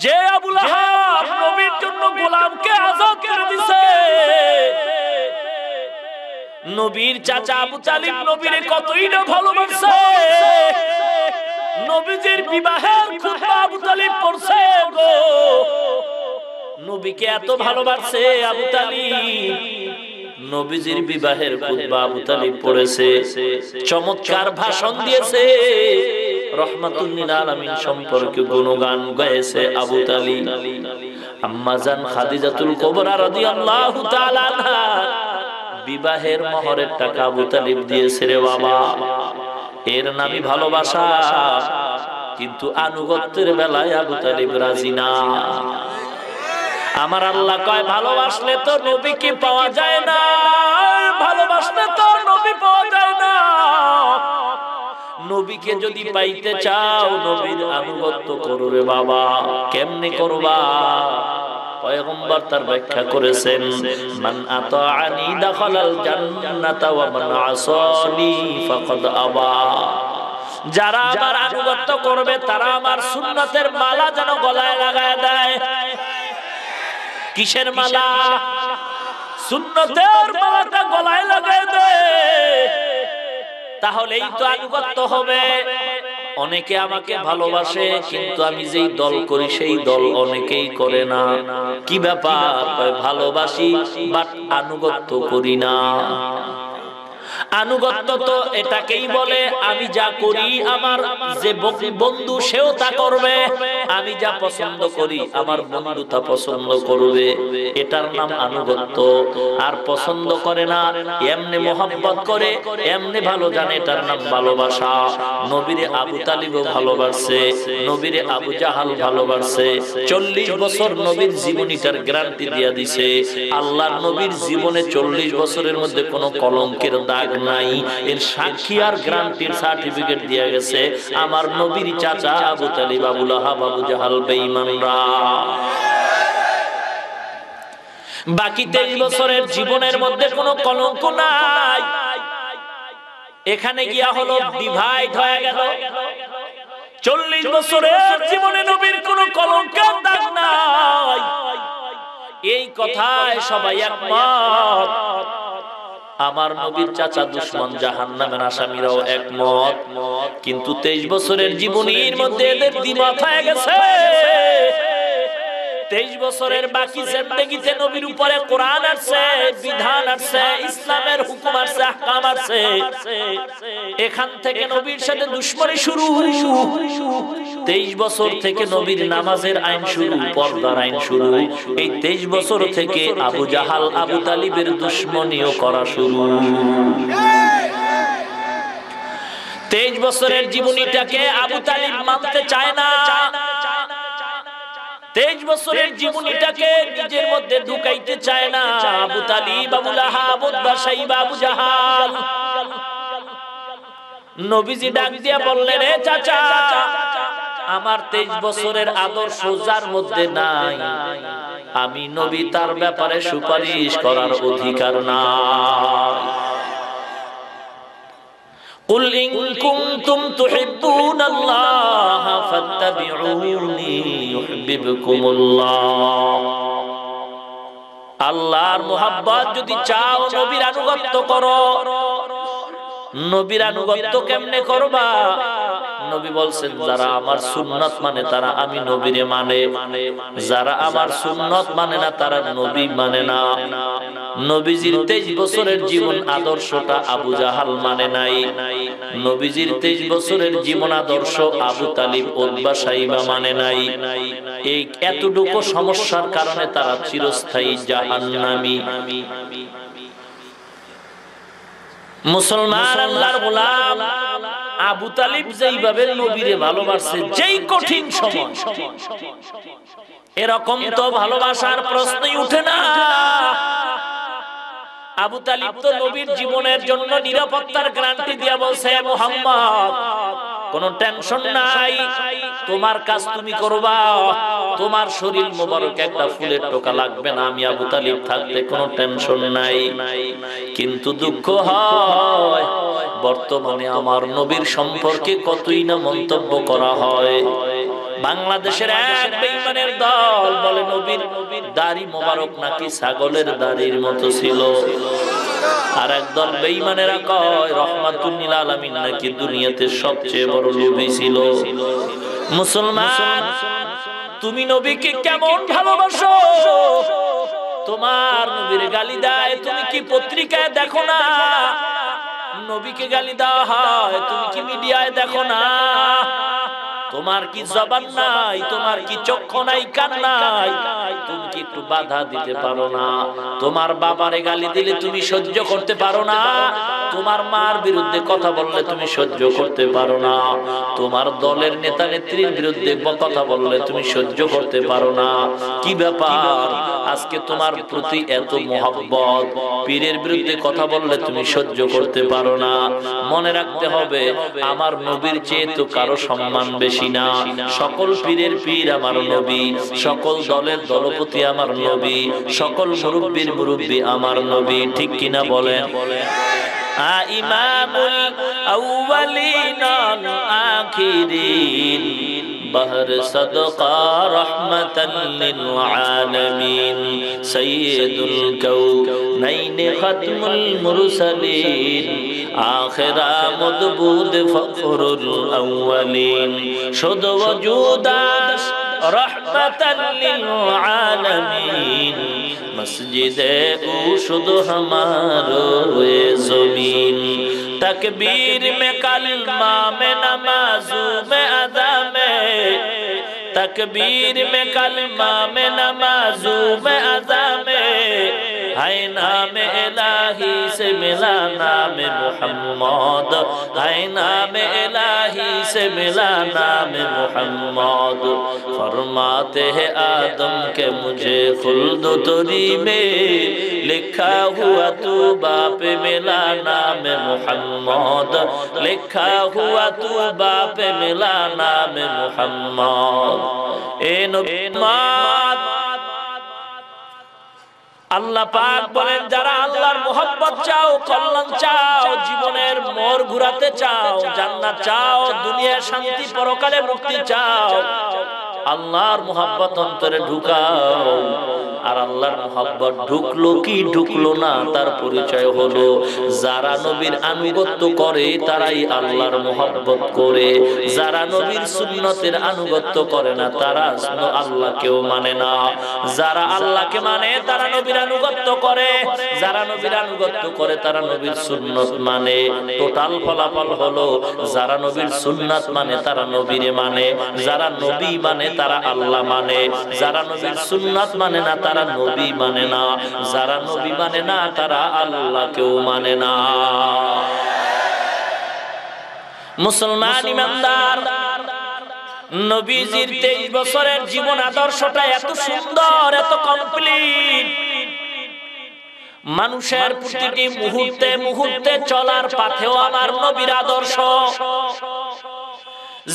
যে আবু লাহাব নবীর জন্য গোলামকে আযাদ করে দিয়েছে, নবীর চাচা আবু তালিব নবীরে কতই না ভালোবাসে। নবীজির বিবাহের খুতবা আবু তালিব পড়ছে গো। নবীকে এত ভালোবাসে আবু তালিব, নবীজির বিবাহের খুতবা আবু তালিব পড়েছে, চমৎকার ভাষণ দিয়েছে, রহমাতুল লিল আলামিন সম্পর্কে গুণগান গাইছে আবু তালিব। আম্মা জান খাদিজাতুল কুবরা রাদিয়াল্লাহু তাআলা আনহা বিবাহের মোহরের টাকা আবু তালিব দিয়েছে রে বাবা। এর নামই ভালোবাসা, কিন্তু আনুগত্যের বেলায় আবু তালিব রাজি না। আমার আল্লাহ কয় ভালোবাসলে তো নবীকে পাওয়া যায় না, ভালোবাসলে তো নবী পাওয়া যায় না। নবীকে যদি পাইতে চাও নবীর আনুগত্য করো রে বাবা। কেমনে করবা? পয়গম্বর তার ব্যাখ্যা করেছেন, মান আতাআনি দাখালাল জান্নাতা ওয়া মান আসানি ফাকাদ আবা। যারা আমার আনুগত্য করবে তারা আমার সুন্নাতের মালা যেন গলায় লাগায় দেয়। কিসের মালা? সুন্নতের মালাটা গলায় লাগায় দেয়, তাহলেই তো আনুগত্য হবে। অনেকে আমাকে ভালোবাসে, কিন্তু আমি যেই দল করি সেই দল অনেকেই করে না। কি ব্যাপার? ভালোবাসি বাট আনুগত্য করি না। আনুগত্য তো এটাকেই বলে আমি যা করি আমার যে বন্ধু সেও তা করবে, আমি যা পছন্দ করি আমার বন্ধু তা পছন্দ করবে, এটার নাম আনুগত্য। আর পছন্দ করে না, এমনি মোহাব্বত করে, এমনি ভালো জানে, এটার নাম ভালোবাসা। নবীরে আবু তালিবও ভালোবাসে, নবীরে আবু জাহাল ভালোবাসে। 40 বছর নবীর জীবনীটার গ্যারান্টি দিয়া দিছে। আল্লাহর নবীর জীবনে 40 বছরের মধ্যে কোনো কলঙ্কের দাগ নাই, এর সাক্ষী আর গ্যারান্টির সার্টিফিকেট দিয়া গেছে আমার নবীর চাচা আবু তালিব, আবু লাহাব, আবু জাহাল বেঈমানরা। বাকি 23 বছরের জীবনের মধ্যে কোনো কলঙ্ক নাই। এখানে গিয়া হলো ডিভাইড হয়ে গেল। 40 বছরের জীবনে নবীর কোনো কলঙ্কের দাগ নাই, এই কথায় সবাই একমত। আমার নবীর চাচা দুশমন জাহান্নামের আসামিরাও একমত। কিন্তু 23 বছরের জীবনীর মধ্যে এদের দ্বিমত হয়ে গেছে। 23 বছরের বাকি জিন্দেগিতে নবীর উপরে কোরআন আসছে, বিধান আসছে, ইসলামের হুকুম আসছে, আহকাম আসছে। এখান থেকে নবীর সাথে দুশমনি শুরু। 23 বছর থেকে নবীর নামাজের আইন শুরু, পর্দার আইন শুরু। এই 23 বছর থেকে আবু জাহাল, আবু তালিবের দুশমনিও করা শুরু। 23 বছরের জীবনীটাকে আবু তালিব মানতে চায় না। 23 বছরের জীবনীটাকে নিজের মধ্যে ঢুকাইতে চায় না আবু তালিব, আবু লাহাব, উতবা, শাইবা, আবু জাহাল। নবীজি ডাক দিয়া বললেন, রে চাচা, আমার 23 বছরের আদর্শ যার মধ্যে নাই, আমি নবী তার ব্যাপারে সুপারিশ করার অধিকার নাই। কুল ইন কুনতুম তুহিব্বুনাল্লাহ ফাত্তাবিউনি ইউহিব্বুকুমুল্লাহ। আল্লাহর মুহাব্বত যদি চাও নবীর আনুগত্য করো। নবীর আনুগত্য কেমনে করবা? নবী বলছেন যারা আমার সুন্নাত মানে তারা আমি নবীরে মানে, যারা আমার সুন্নাত মানে না তারা নবী মানে না। নবীজির 23 বছরের জীবন আদর্শটা আবু জাহাল মানে নাই। নবীজির 23 বছরের জীবন আদর্শ আবু তালিব, উতবা, সাইবা মানে নাই। এই এতটুকু সমস্যার কারণে তারা চিরস্থায়ী জাহান্নামী। মুসলমান আল্লাহর গোলাম আবু তালিব যেইভাবে নবীরে ভালোবাসে, যেই কঠিন সময়, এরকম তো ভালোবাসার প্রশ্নই উঠে না। আবু তালিব তো নবীর জীবনের জন্য নিরাপত্তার গ্যারান্টি দিয়ে বলছে, মুহাম্মদ কোনো টেনশন নাই, তোমার কাজ তুমি করবা, তোমার শরীর মোবারক একটা ফুলের টোকা লাগবে না, আমি আবু তালিব থাকতে কোনো টেনশন নাই। কিন্তু দুঃখ হয় বর্তমানে আমার নবীর সম্পর্কে কতই না মন্তব্য করা হয়। বাংলাদেশের এক বেঈমানের দল বলে নবীর দাড়ি মোবারক নাকি ছাগলের দাড়ির মতো ছিল, আর একদল বেঈমানেরা কয় রহমাতুল লিল আলামিন নাকি দুনিয়াতে সবচেয়ে বড় লোভী ছিল। মুসলমান, তুমি নবীকে কেমন ভালোবাসো? তোমার নবীর গালি দেয়, তুমি কি পত্রিকায় দেখো না? নবীকে গালি দেওয়া হয়, তুমি কি মিডিয়ায় দেখো না? তোমার কি জবান নাই? তোমার কি চক্ষু নাই, কান নাই? তুমি কি একটু বাধা দিতে পারো না? তোমার বাবারে গালি দিলে তুমি সহ্য করতে পারো না? তোমার মার বিরুদ্ধে কথা বললে তুমি সহ্য করতে পারো না? তোমার দলের নেতা নেত্রীর বিরুদ্ধে কথা বললে তুমি সহ্য করতে পারো না? কি ব্যাপার আজকে তোমার প্রতি এত মহব্বত, পীরের বিরুদ্ধে কথা বললে তুমি সহ্য করতে পারো না? মনে রাখতে হবে আমার নবীর চেয়ে তো কারো সম্মান বেশি না। সকল পীরের পীর আমার নবী, সকল দলের দলপতি আমার নবী, সকল মুরব্বির মুরব্বি আমার নবী। ঠিক কিনা বলেন? ইমামুল আউয়ালিন ওয়াল আখিরিন বহর সদকা রহমাতান লিল আলামিন সাইয়্যিদুল কাউনাইন খাতমুল মুরসালিন আখিরা মদবুদ ফখরুল আউয়ালিন শুধু ওজুদাস রহমাতান লিল আলামিন মসজিদে ও শুধু हमारो ज़मीन तकबीर में कलमा में नमाज़ों में अदा में तकबीर में कलमा में नमाज़ों में अदा में है नाम इलाही से मिला नाम मुहम्मद है नाम इलाही से मिला नाम मुहम्मद फरमाते हैं आदम के मुझे खुल्द तुरी में लिखा हुआ तू बाप मिला नाम मुहम्मद लिखा हुआ तू बाप मिला नाम मुहम्मद ए नबी আল্লাহ পাক বলেন যারা আল্লাহর মোহাব্বত চাও, কল্যাণ চাও, জীবনের মোড় ঘুরাতে চাও, জান্নাত চাও, দুনিয়ার শান্তি, পরকালে মুক্তি চাও, আল্লাহর মোহাব্বত অন্তরে ঢুকাও। আর আল্লাহর মোহাব্বত ঢুকলো কি ঢুকলো না তার পরিচয় হলো যারা নবীর আনুগত্য করে তারাই আল্লাহর মোহাব্বত করে, যারা নবীর সুন্নতের আনুগত্য করে না তারা আল্লাহকেও মানে না। যারা আল্লাহকে মানে তারা নবীর আনুগত্য করে, যারা নবীর আনুগত্য করে তারা নবীর সুন্নত মানে। টোটাল ফলাফল হলো যারা নবীর সুন্নাত মানে তারা নবীরে মানে, যারা নবী মানে তারা আল্লাহ মানে, যারা নবীর সুন্নাত মানে না তারা নবী মানে না, যারা নবী মানে না তারা আল্লাহকেও মানে না। মুসলমান ইমানদার, নবীজির 23 বছরের জীবন আদর্শটা এত সুন্দর, এত কমপ্লিট। মানুষের প্রতিটি মুহূর্তে মুহূর্তে চলার পথেও আমার নবীর আদর্শ।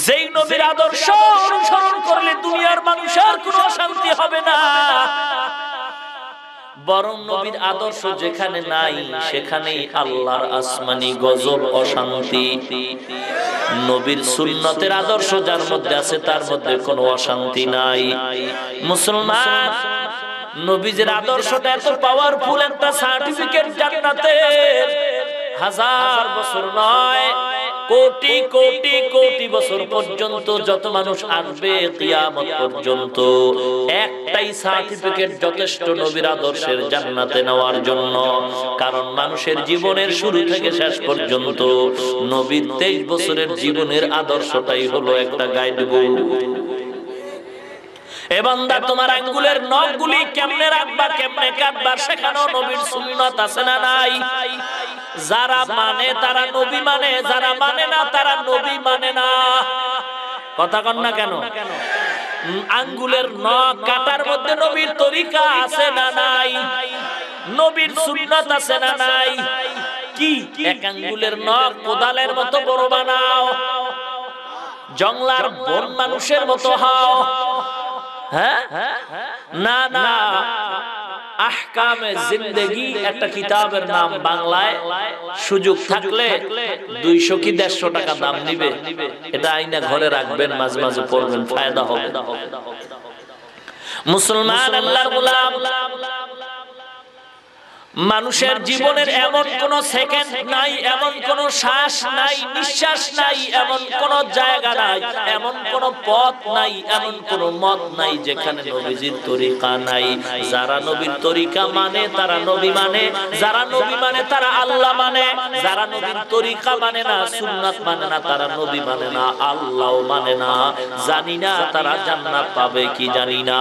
যেই নবীর আদর্শ অনুসরণ করলে দুনিয়ার মানুষের কোনো শান্তি হবে না, বরং নবীর আদর্শ যেখানে নাই সেখানেই আল্লাহর আসমানি গজব, অশান্তি। নবীর সুন্নতের আদর্শ যার মধ্যে আছে তার মধ্যে কোনো অশান্তি নাই। মুসলমান, নবীজির আদর্শটা এত পাওয়ারফুল একটা সার্টিফিকেট জান্নাতের, 1000 বছর নয় কোটি কোটি কোটি বছর পর্যন্ত যত মানুষ আসবে কিয়ামত পর্যন্ত একটাই সার্টিফিকেট যথেষ্ট নবীর আদর্শের জান্নাতে নেওয়ার জন্য। কারণ মানুষের জীবনের শুরু থেকে শেষ পর্যন্ত নবীর 23 বছরের জীবনের আদর্শটাই হলো একটা গাইডবুক। এ বান্দা, তোমার আঙ্গুলের নখগুলি কেমনে রাখবা, কেমনে কাটবা, সেখানেও নবীর সুন্নাত আছে না নাই? যারা মানে তারা নবী মানে, যারা মানে না তারা নবী মানে না। কথা কন না কেন? আঙ্গুলের নখ কাটার মধ্যে নবীর তরিকা আছে না নাই? নবীর সুন্নাত আছে না নাই? কি এক আঙ্গুলের নখ কোদালের মতো বড় বানাও, জংলার বন মানুষের মতো হও? হ্যাঁ না না, আহকামে জিন্দেগি একটা কিতাবের নাম, বাংলায় সুযোগ থাকলে 200 কি 150 টাকা দাম নিবে, এটা আইনা ঘরে রাখবেন, মাঝে মাঝে পড়বেন, ফায়দা হবে। মুসলমান আল্লাহর গোলাম, মানুষের জীবনের এমন কোন সেকেন্ড নাই, এমন কোন শ্বাস নাই, নিঃশ্বাস নাই, এমন কোন জায়গা নাই, এমন কোন পথ নাই, এমন কোন মত নাই যেখানে নবীজির তরিকা নাই। যারা নবীর তরিকা মানে তারা নবী মানে, যারা নবী মানে তারা আল্লাহ মানে, যারা নবীর তরিকা মানে না, সুন্নাত মানে না, তারা নবী মানে না, আল্লাহও মানে না। জানি না তারা জান্নাত পাবে কি জানি না।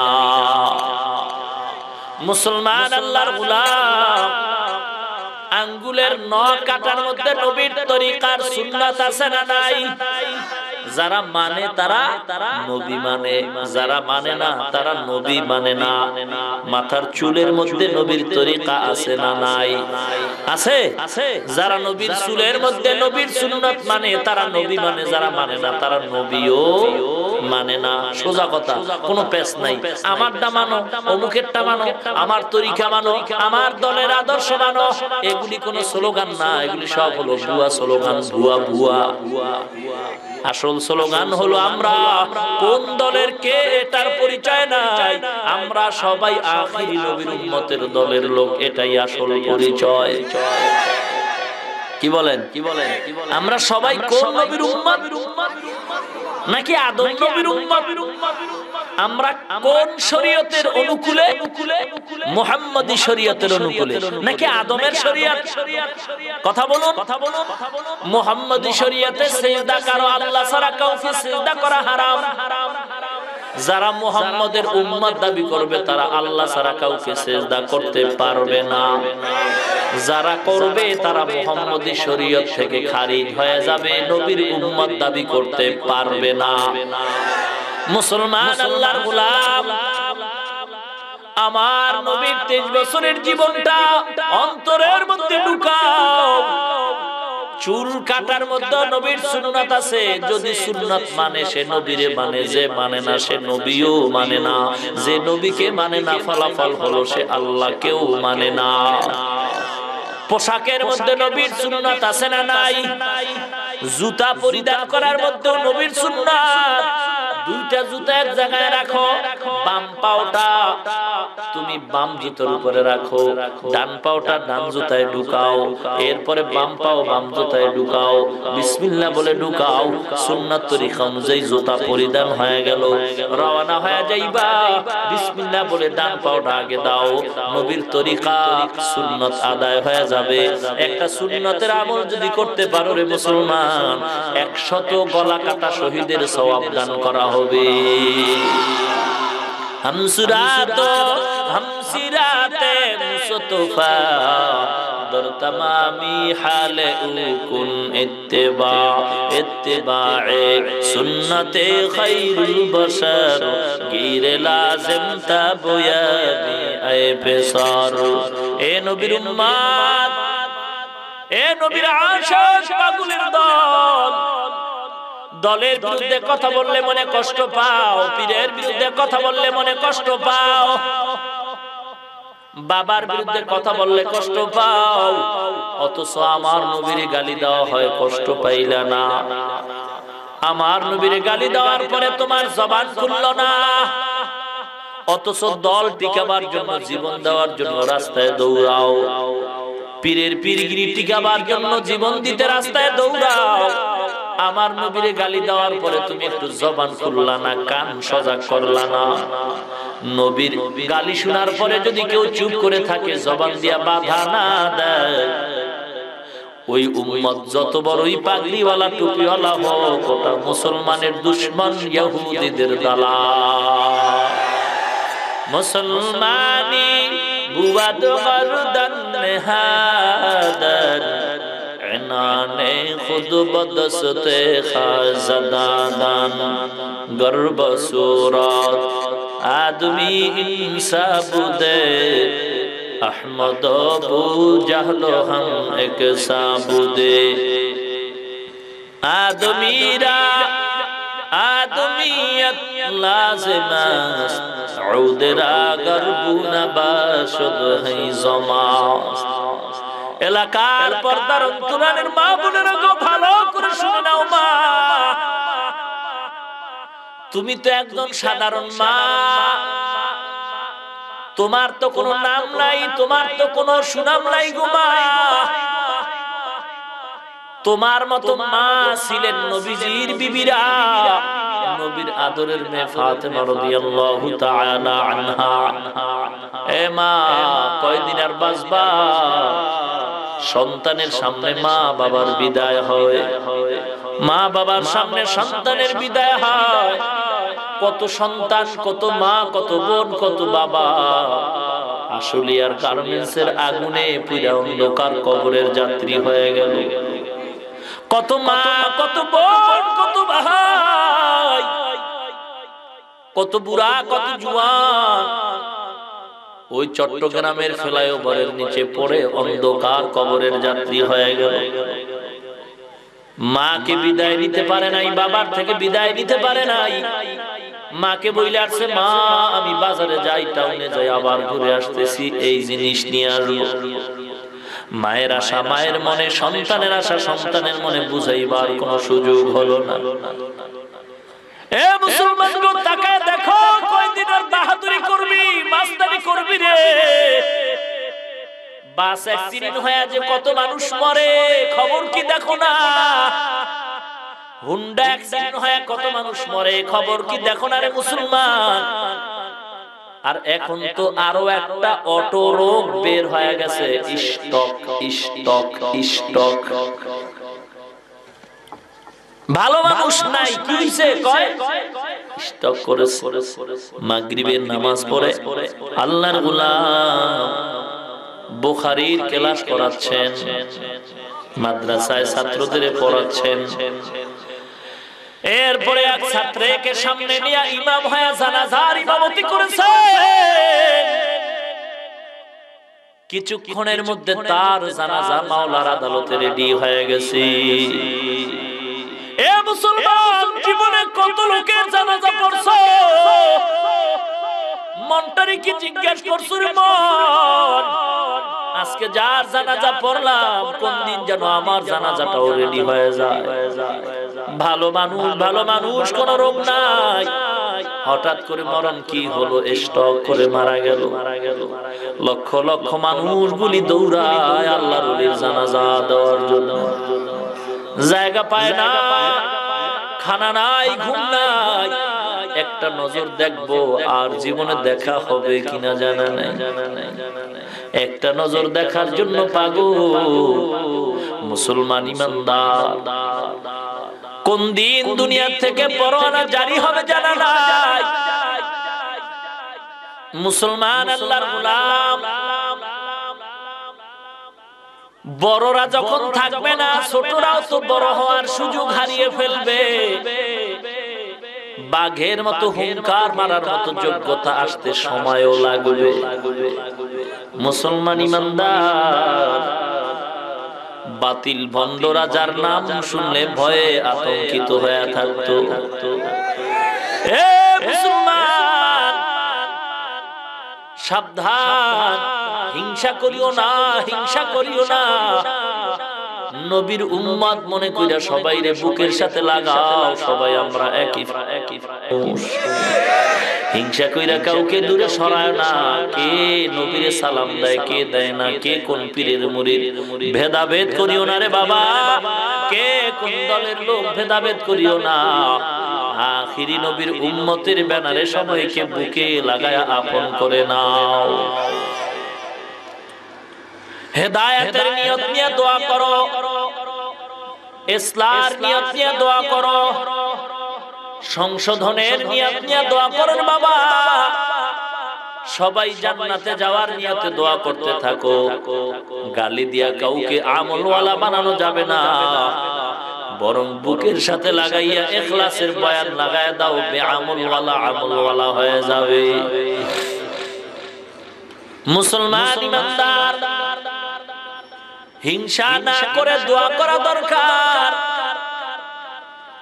মুসলমান আল্লাহর গোলাম, আঙ্গুলের নখ কাটার মধ্যে নবীর তরিকার সুন্নাত আছে না নাই? যারা মানে তারা নবী মানে, যারা মানে না তারা নবী মানে না। মাথার চুলের মধ্যে নবীর তরিকা আছে না নাই? আছে। যারা নবীর চুলের মধ্যে নবীর সুন্নাত মানে তারা নবী মানে, যারা মানে না তারা নবীও মানে না। সোজা কথা, কোনো পেশ নাই। আমারটা মানো, অমুকেরটা মানো, আমার তরিকা মানো, আমার দলের আদর্শ মানো, এগুলি কোনো স্লোগান না, এগুলি সব হলো ভুয়া স্লোগান, ভুয়া ভুয়া। আসল স্লোগান হলো আমরা কোন দলের কে এটার পরিচয় নাই, আমরা সবাই আখিরি নবীর উম্মতের দলের লোক, এটাই আসল পরিচয়। কি বলেন? আমরা সবাই কোন নবীর উম্মত? নাকি আদম নবীর উম্মত? আমরা কোন শরীয়তের অনুকূলে? মুহাম্মাদি শরীয়তের অনুকূলে নাকি আদমের শরীয়ত? কথা বলুন। মুহাম্মাদি শরীয়তে সিজদা করো, আল্লাহ ছাড়া কাউকে সিজদা করা হারাম। যারা মুহাম্মাদের উম্মত দাবি করবে তারা আল্লাহ ছাড়া কাউকে সিজদা করতে পারবে না। যারা করবে তারা মুহাম্মাদি শরীয়ত থেকে খারিজ হয়ে যাবে, নবীর উম্মত দাবি করতে পারবে না। মুসলমান আল্লাহর গোলাম, আমার নবীর 23 বছরের জীবনটা অন্তরের মধ্যে ঢুকাও। চুল কাটার মধ্যে নবীর সুন্নাত আছে, যদি সুন্নাত মানে সে নবীরে মানে, যে মানে না সে নবীও মানে না। যে নবীকে মানে না ফলাফল হলো সে আল্লাহকেও মানে না। পোশাকের মধ্যে নবীর সুন্নাত আছে না নাই? জুতা পরিধান করার মধ্যে নবীর সুন্নাত। দুইটা জুতা এক জায়গায় রাখো, বাম পাওটা তুমি বাম জুতার উপরে রাখো, ডান পাওটা ডান জুতায় ঢুকাও, এরপরে বাম পাও বাম জুতায় ঢুকাও, বিসমিল্লাহ বলে ঢুকাও। সুন্নাত তরিকা অনুযায়ী জুতা পরিধান হয়ে গেল, রওনা হয়ে যাইবা, বিসমিল্লাহ বলে ডান পাওটা আগে দাও, নবীর তরিকা সুন্নাত আদায় হয়ে যাবে। একটা সুন্নাতের আমল যদি করতে পারো রে মুসলমান, 100 গলা কাটা শহীদের সওয়াব দান করা হবে। হামসিরাতে মুস্তফা দর তমামি হালে উকুন ইত্তিবায়ে সুন্নতে খায়রুল বশর গিরে লাজিম তাবয়াবি আয় পেসার। এ নবীর উম্মত, এ নবীর আশিক পাগলের দল, দলের বিরুদ্ধে কথা বললে মনে কষ্ট পাও, পীরের বিরুদ্ধে কথা বললে মনে কষ্ট পাও, বাবার বিরুদ্ধে কথা বললে কষ্ট পাও, অথচ আমার নবীর গালি দেওয়া হয় কষ্ট পাইলা না। আমার নবীর গালি দেওয়ার পরে তোমার জবান খুললো না, অথচ দল টিকাবার জন্য, জীবন দেওয়ার জন্য রাস্তায় দৌড়াও। পীরের পীরগিরি টিকাবার জন্য জীবন দিতে রাস্তায় দৌড়াও। আমার নবীরে গালি দেওয়ার পরে তুমি একটু জবান খুললা না, কান সজাগ করলা না? নবীর গালি শোনার পরে যদি কেউ চুপ করে থাকে, জবান দিয়া বাধা না দেয়, ওই উম্মত যত বড়ই পাগড়িওয়ালা টুপিওয়ালা হোক, ওটা মুসলমানের দুশমন, ইহুদিদের দালাল। মুসলমানি বুয়াদ মরদান নেহাদান, এনানে খুদ বদস্তে খাজদাদান, গর্ব সুরত আদমি ইনসা বুদে, अहमद अबू जहलो हम एक साबुदे। आदमीरा आदमियत लाज़िमा, उदरा गरबू नबाशुद है जमा। এলাকার পর্দার অন্তরালের মা বোনেরা গো, ভালো করে শুনে নাও মা, তুমি তো একজন সাধারণ মা, তোমার তো কোনো নাম নাই, তোমার তো কোনো সুনাম নাই গো মা। তোমার মতো মা ছিলেন নবীজির বিবিরা, নবীর আদরের মেয়ে ফাতেমা রাদিয়াল্লাহু তাআলা আনহা। এ মা, কয়দিন আর বাঁচবা? সন্তানের সামনে মা বাবার বিদায় হয়, মা বাবার সামনে সন্তানের বিদায় হয়। কত সন্তান, কত মা, কত বোন, কত বাবা আশুলিয়ার গার্মেন্টসের আগুনে পুরা অন্ধকার কবরের যাত্রী হয়ে গেল। কত মা, কত বোন, কত ভাই, কত বুড়া, কত জুয়ান ওই চট্টগ্রামের ফ্লাইওভারের নিচে পড়ে অন্ধকার কবরের যাত্রী হয়ে গেল। মাকে বিদায় নিতে পারে নাই, বাবার থেকে বিদায় নিতে পারে নাই। মাকে বইলে আসছে, মা আমি বাজারে যাই, টাউনে যাই, আবার ঘুরে আসতেছি, এই জিনিস নিয়ে আসবো। মায়ের আশা মায়ের মনে, সন্তানের আশা সন্তানের মনে বুঝাইবার কোন সুযোগ হলো না। এ মুসলমান গো, তাকায় দেখো, কয়দিন আর বাহাদুরি করবি, মাস্তানি করবি রে? বাস অ্যাক্সিডেন্ট হয়ে যে কত মানুষ মরে, খবর কি দেখো না? হুন্ডা অ্যাক্সিডেন্ট হয়ে কত মানুষ মরে, খবর কি দেখো না রে মুসলমান? আর এখন তো আরো একটা অটো রোগ বের হয়ে গেছে, স্টক স্টক স্টক। ভালো মানুষ নাই, কি হইছে কয় স্টক করেছে। মাগরিবের নামাজ পড়ে আল্লাহর গোলাম বুখারীর ক্লাস করাচ্ছেন, মাদ্রাসায় ছাত্রদের পড়াচ্ছেন। এরপরে এক ছাত্রকে সামনে নিয়ে ইমাম হয়ে জানাজার ইমামতি করেছে। কিছুক্ষণের মধ্যে তার জানাজা মাওলার আদালতে রেডি হয়ে গেছে। এ মুসলমান, জীবনে কত লোকের জানাজা পড়ছো? মনটারে কি জিজ্ঞেস করছো রে মন? আজকে যার জানাজা পড়লাম, কোন দিন যেন আমার জানাজাটাও রেডি হয়ে যায়। ভালো মানুষ, ভালো মানুষ, কোন রোগ নাই, হঠাৎ করে মরণ কি হলো, স্ট্রোক করে মারা গেল। লক্ষ লক্ষ মানুষগুলি দৌড়ায় আল্লাহর ওলির জানাজা দেওয়ার জন্য, জায়গা পায় না, খানা নাই, ঘুম নাই। একটা নজর দেখবো, আর জীবনে দেখা হবে কিনা জানা নাই। একটা নজর দেখার জন্য পাগল মুসলমান ইমানদার। কোন দিন দুনিয়া থেকে পরোয়ানা জারি হবে জানা নাই। মুসলমান আল্লাহর গোলাম, বড়রা যখন থাকবে না, ছোটরাও তো বড় হওয়ার সুযোগ হারিয়ে ফেলবে। বাঘের মতো হুঙ্কার মারার মতো যোগ্যতা আসতে সময়ও লাগবে। মুসলমান ইমানদার, বাতিল ভণ্ডরা যার নাম শুনলে ভয়ে আতঙ্কিত হয়ে থাকতো। এ মুসলমান, সাবধান, হিংসা করিও না, হিংসা করিও না। নবীর উম্মত মনে কইরা সবাই রে বুকের সাথে লাগাও, সবাই আমরা একই। হিংসা কইরা কাউকে দূরে সরায় না। কে নবীরে সালাম দেয়, কে দেয় না, কে কোন পীরের মুরিদ, ভেদাভেদ করিও না রে বাবা। কে কোন দলের লোক, ভেদাভেদ করিও না। আখিরি নবীর উম্মতের ব্যানারে সবাইকে বুকে লাগায়া আপন করে নাও। হেদায়েতের নিয়ত নিয়ে দোয়া করো, ইসলামের নিয়ত নিয়ে দোয়া করো, সংশোধনের নিয়ত নিয়ে দোয়া করেন বাবা। সবাই জান্নাতে যাওয়ার নিয়তে দোয়া করতে থাকো। গালি দিয়া কাউকে আমলওয়ালা বানানো যাবে না, বরং বুকের সাথে লাগাইয়া ইখলাসের বয়ান লাগায় দাও, বেআমলওয়ালা আমলওয়ালা হয়ে যাবে। মুসলমান ইমানদার, হিংসা না করে দোয়া করা দরকার।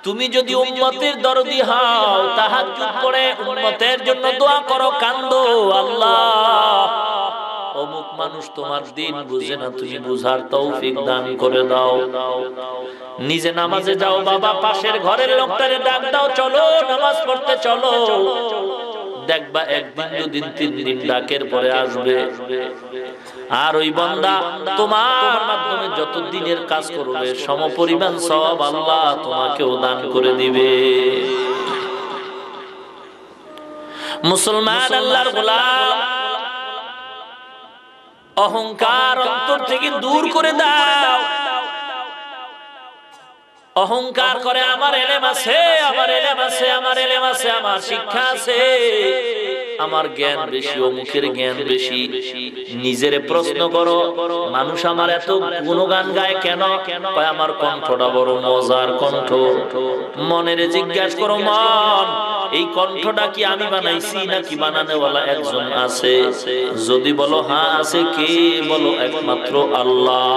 তুমি যদি উম্মতের দরদি হও, তাহাজ্জুদ করে উম্মতের জন্য দোয়া করো, কান্দো, আল্লাহ অমুক মানুষ তোমার দিন বুঝে না, তুমি বুঝার তৌফিক দান করে দাও। নিজে নামাজে যাও বাবা, পাশের ঘরের লোকটারে ডাক দাও, চলো নামাজ পড়তে চলো। দেখবা একদিন দুদিন তিন দিন ডাকের পরে আসবে। আর ওই বান্দা তোমার মাধ্যমে যত দিনের কাজ করবে, সমপরিমাণ সওয়াব আল্লাহ তোমাকেও দান করে দিবে। মুসলমান আল্লাহর গোলাম, অহংকার অন্তর থেকে দূর করে দাও। অহংকার করে আমার এলেম আছে, আমার এলেম আছে, আমার এলেম আছে, আমার শিক্ষা আছে, আমার জ্ঞান বেশি, অমুকের জ্ঞান বেশি। নিজেরে প্রশ্ন করো, মানুষ আমার এত গুণগান গায় কেন? কয় আমার কণ্ঠটা বড় মজার কণ্ঠ। মনের জিজ্ঞাসা করো, মন এই কণ্ঠটা কি আমি বানাইছি নাকি বানানোওয়ালা একজন আছে? যদি বলো হ্যাঁ আছে, কে বলো? একমাত্র আল্লাহ।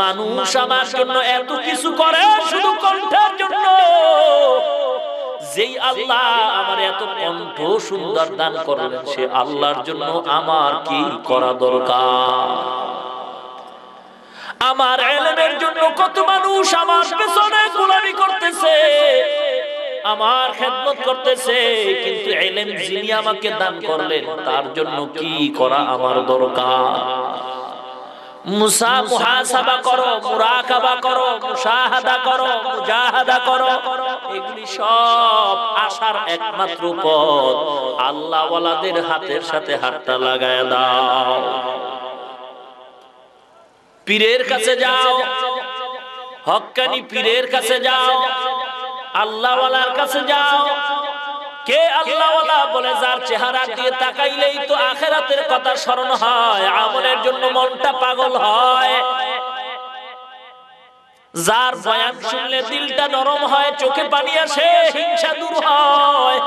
মানুষ আমার জন্য এত কিছু করে শুধু কণ্ঠের জন্য। যেই আল্লাহ আমার এত কণ্ঠ সুন্দর দান করলেন, সে আল্লাহর জন্য আমার কি করা দরকার? আমার ইলমের জন্য কত মানুষ আমার পেছনে গোলামি করতেছে, আমার খেদমত করতেছে, কিন্তু ইলম যিনি আমাকে দান করলেন তার জন্য কি করা আমার দরকার? মুহাসাবা করো, মুরাকাবা করো, মুশাহাদা করো, মুজাহাদা করো। এগুলি সব আশার একমাত্র পথ। আল্লাহ ওয়ালাদের হাতের সাথে হাতটা লাগায় দাও। পীরের কাছে যাও, হক্কানি পীরের কাছে যাও, আল্লাহ ওয়ালার কাছে যাও। কে আল্লাহ ওয়ালা? বলে যার চেহারা দিয়ে তাকাইলেই তো আখিরাতের কথা স্মরণ হয়, আমলের জন্য মনটা পাগল হয়, যার বয়ান শুনলে দিলটা নরম হয়, চোখে পানি আসে, হিংসা দূর হয়।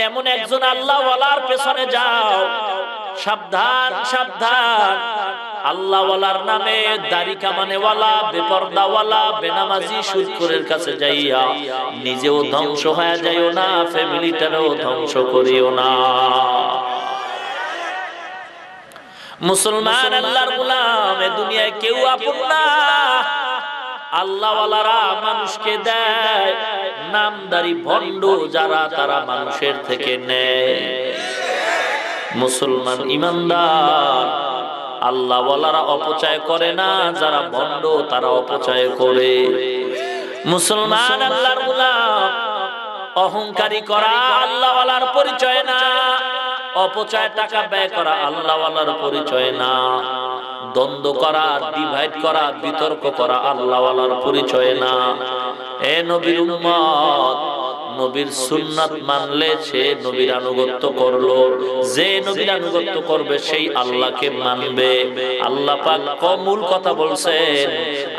এমন একজন আল্লাহ ওয়ালার পেছনে যাও। সাবধান, সাবধান। আল্লাহ ওয়ালার নামে দাড়ি কামানেওয়ালা, বেপরদাওয়ালা, বেনামাজি, সুদখোরের কাছে যাইয়া নিজেও ধ্বংস হয়ে যাইও না, ফ্যামিলিটারও ধ্বংস করিও না। মুসলমান আল্লাহর গোলাম, এ দুনিয়ায় কেউ আপন না। আল্লাহ ওয়ালারা মানুষকে দেয়, নামদারি ভণ্ড যারা, তারা মানুষের থেকে নেয়। মুসলমান ইমানদার, আল্লাহ ওয়ালারা অপচয় করে না, যারা ভণ্ড তারা অপচয় করে। মুসলমান আল্লাহর গোলাম, অহংকারী করা আল্লাহ ওয়ালার পরিচয় না, অপচয় টাকা ব্যয় করা আল্লাহ ওয়ালার পরিচয় না, দ্বন্দ্ব করা, ডিভাইড করা, বিতর্ক করা আল্লাহ ওয়ালার পরিচয় না। এ নবীর উম্মত, নবীর সুন্নাত মানলে সে নবীর আনুগত্য করলো। যে নবীর আনুগত্য করবে সেই আল্লাহকে মানবে। আল্লাহ পাক মূল কথা বলছেন,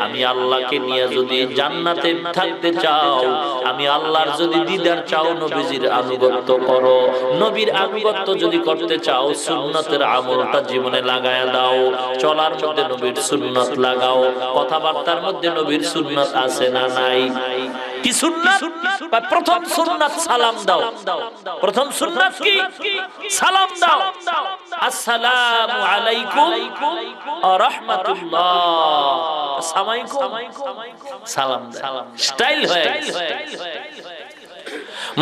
আমি আল্লাহকে নিয়ে যদি জান্নাতে থাকতে চাও, আমি আল্লাহর যদি দিদার চাও, নবীজির আনুগত্য করো। নবীর আনুগত্য যদি করতে চাও, সুন্নতের আমলটা জীবনে লাগায়া দাও। চলার মধ্যে নবীর সুন্নত লাগাও, কথাবার্তার মধ্যে নবীর সুন্নত আছে না নাই? কি সুন্নাত? প্রথম সুন্নাত সালাম দাও। প্রথম সুন্নাত কি? সালাম দাও। আসসালামু আলাইকুম ওয়া রাহমাতুল্লাহ। আসসালামু আলাইকুম, সালাম দাও। স্টাইল হয়ে গেছে।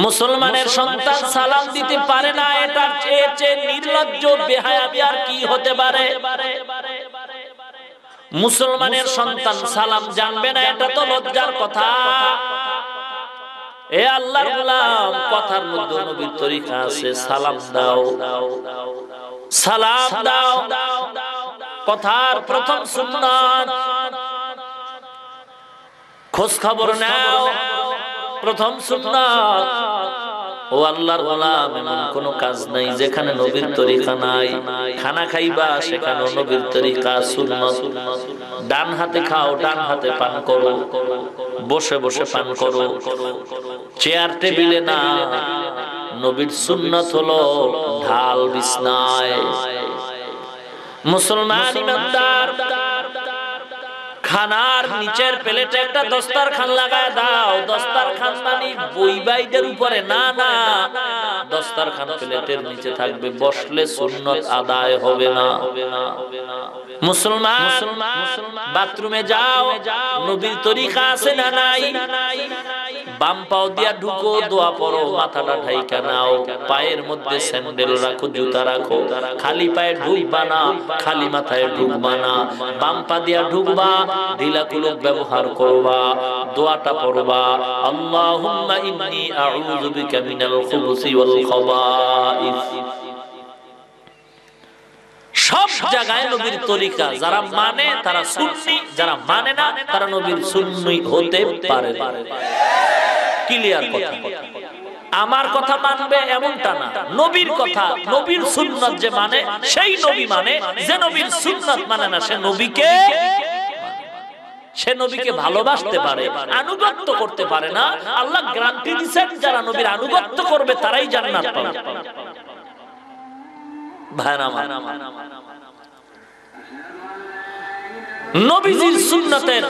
মুসলমানের সন্তান সালাম দিতে পারে না, এটা চেয়ে নির্লজ্জ বেহায়াবি আর কি হতে পারে? মুসলমানের সন্তান সালাম জানবে না, এটা তো লজ্জার কথা। এ আল্লাহর গোলাম, কথার মধ্যে নবীর তরিকা আছে, সালাম দাও, সালাম দাও। কথার প্রথম সুন্নাত খোঁজ খবর নাও, প্রথম সুন্নাত। ও আল্লাহর গোলাম, এমন কোন কাজ নাই যেখানে নবীর তরিকা নাই। খানা খাইবা, সেখানে নবীর তরিকা সুন্নাত। ডান হাতে খাও, ডান হাতে পান করো, বসে বসে পান করো, চেয়ার টেবিলে না। নবীর সুন্নাত হলো ঢাল বিছনায়। মুসলমান ইমানদার, খানার নিচের প্লেটে একটা দস্তারখান লাগায় দাও। দস্তারখান মানে বই বাইদের উপরে না, না, দস্তারখান প্লেটের নিচে থাকবে, বসলে সুন্নত আদায় হবে না। মুসলমান বাথরুমে যাও, নবীর তরিকা আছে না নাই? বাম পাও দিয়া ঢুকো, দোয়া পড়ো, মাথাটা ঢাইকা নাও, পায়ের মধ্যে স্যান্ডেল রাখো, জুতা রাখো। খালি পায়ে ঢুকবা না, খালি মাথায় ঢুকবা না। বাম পা দিয়া ঢুকবা, ঢিলা কুলুক ব্যবহার করবা, দোয়াটা পড়বা, আল্লাহুম্মা ইন্নী আউযু বিকা মিনাল খুবুসি ওয়াল খাবাইস। সব জায়গায় নবীর তরিকা, যারা মানে তারা সুন্নি, যারা মানে না তারা নবীর সুন্নি হতে পারে না। ক্লিয়ার কথা। আমার কথা মানবে এমনটা না, নবীর কথা, নবীর সুন্নাত যে মানে সেই নবী মানে। যে নবীর সুন্নাত মানে না, সে নবীকে ভালোবাসতে পারে, আনুগত্য করতে পারে না। আল্লাহ গ্যারান্টি দিয়েছেন, যারা নবীর আনুগত্য করবে তারাই জান্নাত পাবে। ভাইরা আমার, নবীজির সুন্নাতের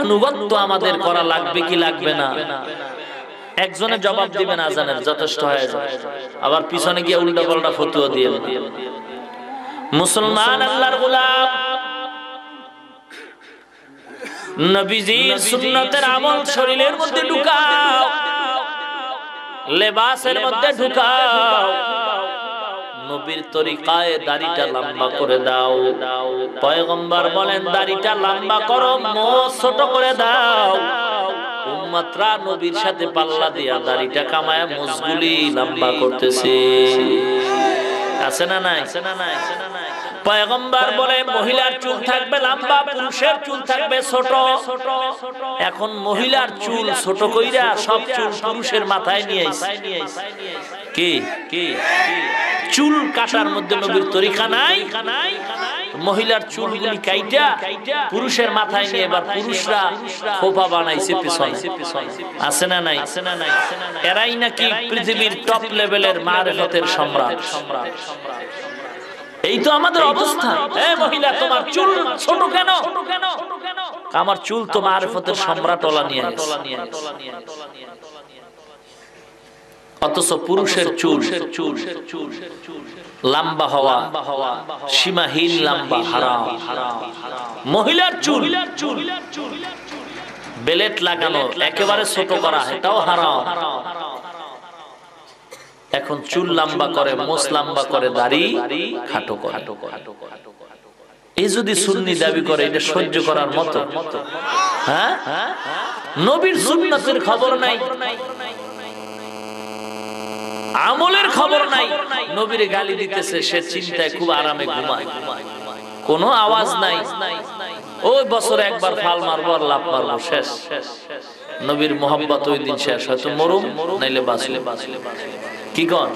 আনুগত্য আমাদের করা লাগবে কি লাগবে না? একজনে জবাব দিবেন আজানের, যথেষ্ট হয়ে যায়। আবার পিছনে গিয়ে উল্টা পাল্টা ফতোয়া দিয়ে। মুসলমান আল্লাহর গোলাম, নবীজির সুন্নাতের আমল শরীরের মধ্যে ঢুকাও, লেবাসের মধ্যে ঢুকাও। নবীর তরিকায় দাড়িটা লম্বা করে দাও। পয়গম্বর বলেন, দাড়িটা লম্বা করো, মোচ ছোট করে দাও। উম্মতরা নবীর সাথে পাল্লা দিয়া দাড়িটা কামায় মোচগুলি লম্বা করতেছে। আছে না নাই? পয়গম্বর বলে, মহিলার চুল থাকবে লম্বা, পুরুষের চুল থাকবে ছোট। এখন মহিলার চুল ছোট কইরা সব চুল পুরুষের মাথায় নিয়ে আইছে। কি কি চুল কাটার মধ্যে নবীর তরিকা নাই। মহিলার চুলগুলি কাইটা পুরুষের মাথায় নিয়ে এবার পুরুষরা খোপা বানাইছে পিছনে। আছে না নাই? এরাই নাকি পৃথিবীর টপ লেভেলের মারিফতের সম্রাট। এই তো আমাদের অবস্থা। এ মহিলা, তোমার চুল ছোট কেন? আমার চুল তো মারিফতের সম্রাট ওলা নিয়ে গেছে। অথচ পুরুষের চুল লম্বা হওয়া, সীমাহীন লম্বা হারাম। মহিলার চুল বেলেট লাগানো, একেবারে ছোট করা, এটাও হারাম। এখন চুল লম্বা করে, মোচ লম্বা করে, দাড়ি খাটো করে। এই যদি সুন্নি দাবি করে, এটা সহ্য করার মতো? হ্যাঁ, নবীর সুন্নাতের খবর নাই, আমলের খবর নাই, নবীরে গালি দিতেছে, সে চিন্তায় খুব আরামে ঘুমায়, কোনো আওয়াজ নাই। ওই বছরে একবার ফাল মারবো আর লাভ মারবো, শেষ। নবীর মোহাম্মত ওই দিন শেষ, হয়তো মরুম নাইলে বাঁচলে। কি কন?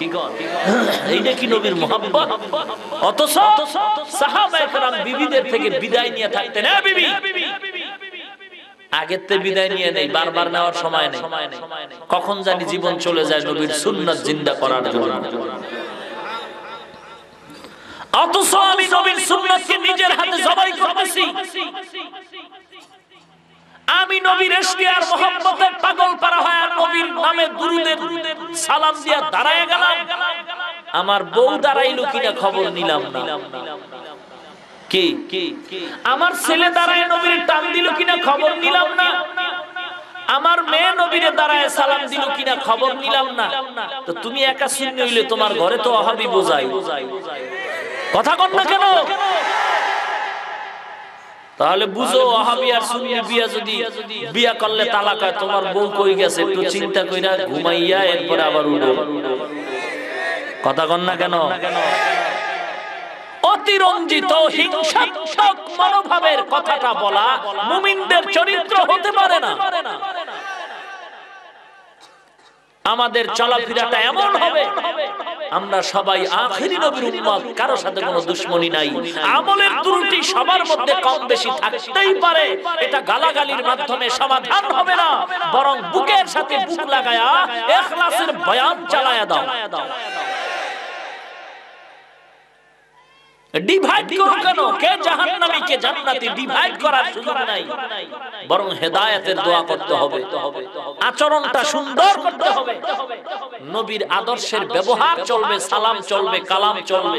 এইটা কি নবীর মোহাম্মত? অথচ সাহাবায়ে কেরাম বিবিদের থেকে বিদায় নিয়ে থাকতেন। হ্যাঁ বিবি, আগের থেকে বিদায় নিয়ে নেই, বারবার নেওয়ার সময় নেই। কখন জানি জীবন চলে যায় নবীর সুন্নাত জিন্দা করার জন্য। অথচ আমি নবীর সুন্নাতকে নিজের হাতে জবাই করতেছি। আমি নবীর ইশতিয়ার মোহাম্মতের পাগল পারা হয়, আর নবীর নামে দুরুদের সালাম দিয়া দাঁড়ায় গেলাম। আমার বউ দাঁড়াইলো কিনা খবর নিলাম না। কি আমার ছেলে দাঁড়ায় নবীর টান দিল কিনা খবর নিলাম না। আমার মেয়ে নবীরে দাঁড়ায় সালাম দিল কিনা খবর নিলাম না, তো তুমি একা সুন্নি হইলে তোমার ঘরে তো ওয়াহাবি বোঝাই, কথা কন না কেন? তাহলে বুঝো ওয়াহাবি আর সুন্নি বিয়া যদি বিয়া করলে তালাক হয়, তোমার বউ কই গেছে একটু চিন্তা কইরা ঘুমাইয়া এরপর আবার উঠো, কথা কন না কেন? অতিরঞ্জিত হিংসাত্মক মনোভাবের কথাটা বলা মুমিনদের চরিত্র হতে পারে না। আমাদের চলাফেরাটা এমন হবে আমরা সবাই আখিরি নবীর উম্মত, কারো সাথে কোনো দুশমনি নাই। আমলের ত্রুটি সবার মধ্যে কম বেশি থাকতেই পারে, এটা গালাগালির মাধ্যমে সমাধান হবে না, বরং বুকের সাথে বুক লাগায়া ইখলাসের বয়ান চালায়া দাও। ডিভাইড করো কেন? কে জাহান্নামী কে জান্নাতি ডিভাইড করার সুযোগ নাই, বরং হেদায়েতের দোয়া করতে হবে, আচরণটা সুন্দর করতে হবে, নবীর আদর্শের ব্যবহার চলবে, সালাম চলবে, কালাম চলবে।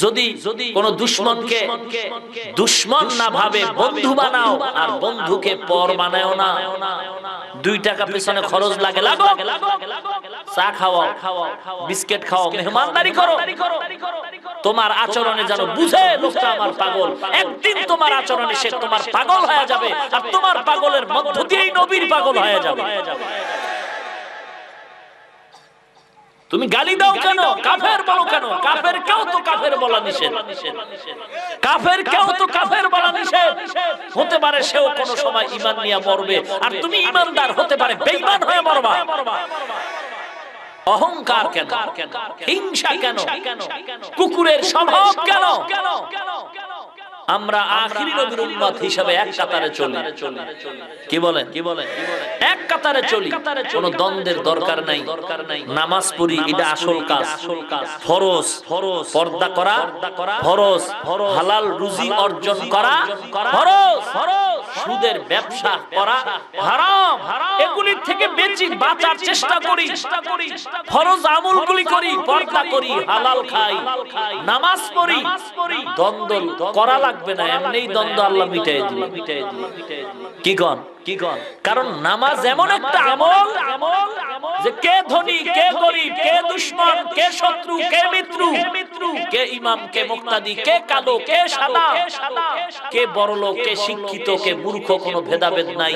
যদি কোন দুশমনকে দুশমন না ভাবে বন্ধু বানাও, আর বন্ধুকে পর বানাও না। 2 টাকা পেছনে খরচ লাগে, লাগো, চা খাওয়াও, বিস্কিট খাওয়াও, মেহমানদারি করো, তোমার আচরণে যেন বুঝে লোকটা আমার পাগল। একদিন তোমার আচরণে সে তোমার পাগল হয়ে যাবে, আর তোমার পাগলের মধ্য দিয়েই নবীর পাগল হয়ে যাবে। তুমি গালি দাও কেন? কাফের বলো কেন? কাফের কেউ তো কাফের বলা নিষেধ, কাফের কেউ তো কাফের বলা নিষেধ। হতে পারে সেও কোন সময় ঈমান নিয়ে মরবে, আর তুমি ঈমানদার হতে পারে বেঈমান হয়ে মরবা। অহংকার কেন? হিংসা কেন? কুকুরের স্বভাব কেন? আমরা আখিরি নবীর উম্মত হিসেবে এক কাতারে চলি। কি বলেন? এক কাতারে চলি, কোনো দ্বন্দ্বের দরকার নাই। নামাজ পড়ি, এটা আসল কাজ, ফরজ। পর্দা করা ফরজ, হালাল রুজি অর্জন করা ফরজ, সুদের ব্যবসা করা হারাম। এগুলির থেকে বাঁচার চেষ্টা করি, ফরজ আমলগুলি করি, পর্দা করি, হালাল খাই, নামাজ পড়ি। দ্বন্দ্ব করা লাগবে না, এমনিই দ্বন্দ্ব আল্লাহ মিটাই দিবে। কি কন? কারণ নামাজ এমন একটা আমল যে কে ধনী কে গরিব, কে দুশমন কে শত্রু, কে মিত্র, কে ইমাম কে মুক্তাদি, কে কালো কে সাদা, কে বড়লোক কে শিক্ষিত কে মূর্খ, কোনো ভেদাভেদ নাই,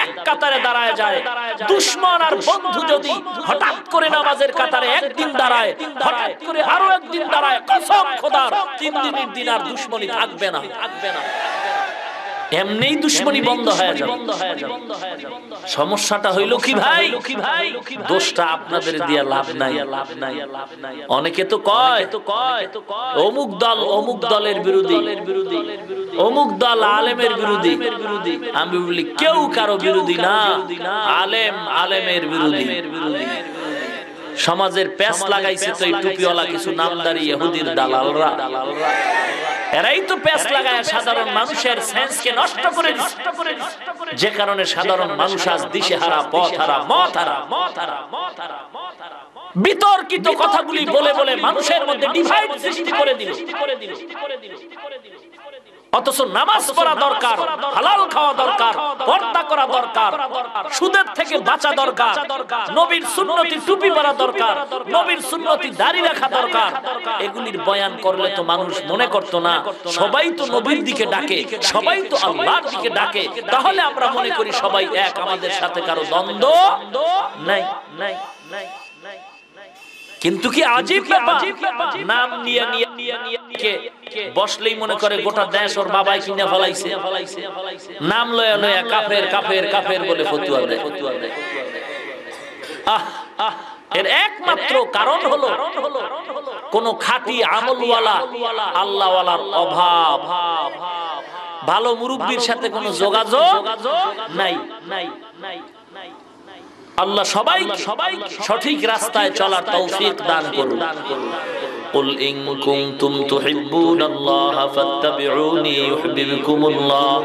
এক কাতারে দাঁড়ায় যায়। দুশমন আর বন্ধু যদি হঠাৎ করে নামাজের কাতারে একদিন দাঁড়ায়, হঠাৎ করে আরো একদিন দাঁড়ায়, কসম খোদার 3 দিনের দিন আর দুশমনি থাকবে না। এমনি দুশমনি বন্ধ হয়ে যাবে। সমস্যাটা হইল কি ভাই? দোষটা আপনাদের দিয়া লাভ নাই। অনেকে তো কয় অমুক দল অমুক দলের বিরোধী, অমুক দল আলেমের বিরোধী। আমি বলি কেউ কারো বিরোধী না, আলেম আলেমের বিরোধী। সমাজের প্যাচ লাগাইছে তো এই টুপিওয়ালা কিছু নামদারি ইহুদির দালালরা, এরাই তো প্যাচ লাগায় সাধারণ মানুষের সেন্সকে নষ্ট করে দিচ্ছে, যে কারণে সাধারণ মানুষ আজ দিশেহারা, পথহারা, মতহারা। বিতর্কিত কথাগুলি বলে বলে মানুষের মধ্যে ডিভাইড সৃষ্টি করে দিল। অথচ নামাজ পড়া দরকার, হালাল খাওয়া দরকার, পর্দা করা দরকার, সুদের থেকে বাঁচা দরকার, নবীর সুন্নতি টুপি পরা দরকার, নবীর সুন্নতি দাড়ি রাখা দরকার। এগুলির বয়ান করলে তো মানুষ মনে করতো না সবাই তো নবীর দিকে ডাকে, সবাই তো আল্লাহর দিকে ডাকে, তাহলে আমরা মনে করি সবাই এক, আমাদের সাথে কারো দ্বন্দ্ব নাই। কিন্তু কি আজীব ব্যাপার, নাম নিয়ে বসলেই মনে করে গোটা দেশ ওর বাবাই কিনে ফলাইছে। নাম লয়া লয়া কাফের কাফের কাফের বলে ফতুয়া দেয়। এর একমাত্র কারণ হলো কোন খাঁটি আমলওয়ালা আল্লাহওয়ালার অভাব, ভালো মুরব্বির সাথে কোনো যোগাযোগ নাই। আল্লাহ সবাইকে সঠিক রাস্তায় চলার তৌফিক দান করুন। قل إن كنتم تحبون الله فاتبعوني يحببكم الله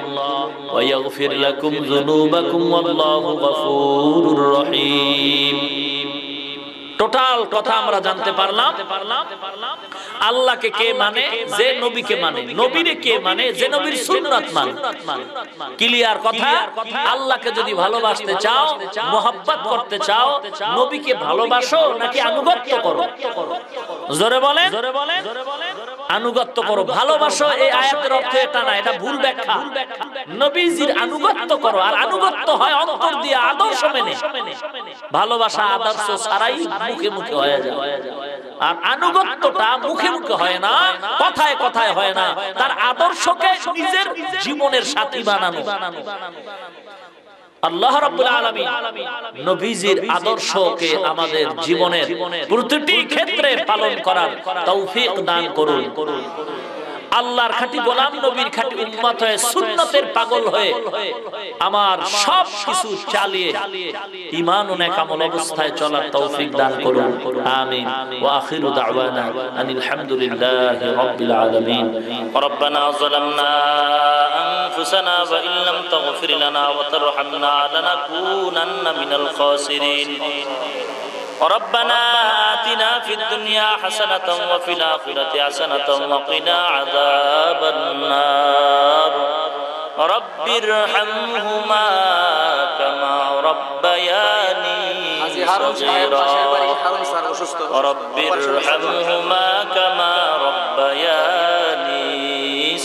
ويغفر لكم ذنوبكم والله غفور رحيم। টোটাল কথা আমরা জানতে পারলাম আল্লাহকে কে মানে? যে নবীকে মানে। নবীরে কে মানে? যে নবীর সুন্নাত মানে। ক্লিয়ার কথা? আল্লাহকে যদি ভালোবাসতে চাও, মোহাব্বত করতে চাও, নবীকে ভালোবাসো নাকি আনুগত্য করো? জোরে বলেন। আনুগত্য করো। ভালোবাসো এই আয়াতের অর্থ এটা না, এটা ভুল ব্যাখ্যা। নবীজির আনুগত্য করো, আর আনুগত্য হয় অন্তর দিয়ে আদর্শ মেনে। ভালোবাসা আদর্শ ছাড়াই মুখে মুখে হয়ে যায়। আর আনুগত্যটা মুখে মুখে হয় না, কথায় কথায় হয় না, তার আদর্শকে নিজের জীবনের সাথী বানানো। আল্লাহ রাব্বুল আলামিন নবীজির আদর্শকে আমাদের জীবনের প্রতিটি ক্ষেত্রে পালন করার তৌফিক দান করুন। আল্লাহর খাঁটি গোলাম, নবীর খাঁটি উম্মত হয়ে, সুন্নতের পাগল হয়ে আমার সব কিছু চালিয়ে ঈমান ও নেক আমল অবস্থায় চলার তৌফিক দান করুন। আমিন। ওয়া আখিরু দাওয়ানা আনিল হামদুলিল্লাহি রাব্বিল আলামিন। রব্বানা যালামনা আনফুসানা ওয়া ইল্লাম তাগফির লানা ওয়া তারহামনা লানাকুনান্না মিনাল খাসিরিন। ربنا آتنا في الدنيا حسنة وفي الآخرة حسنة وقنا عذاب النار رب ارحمهما كما ربياني صغيرا رب ارحمهما كما ربياني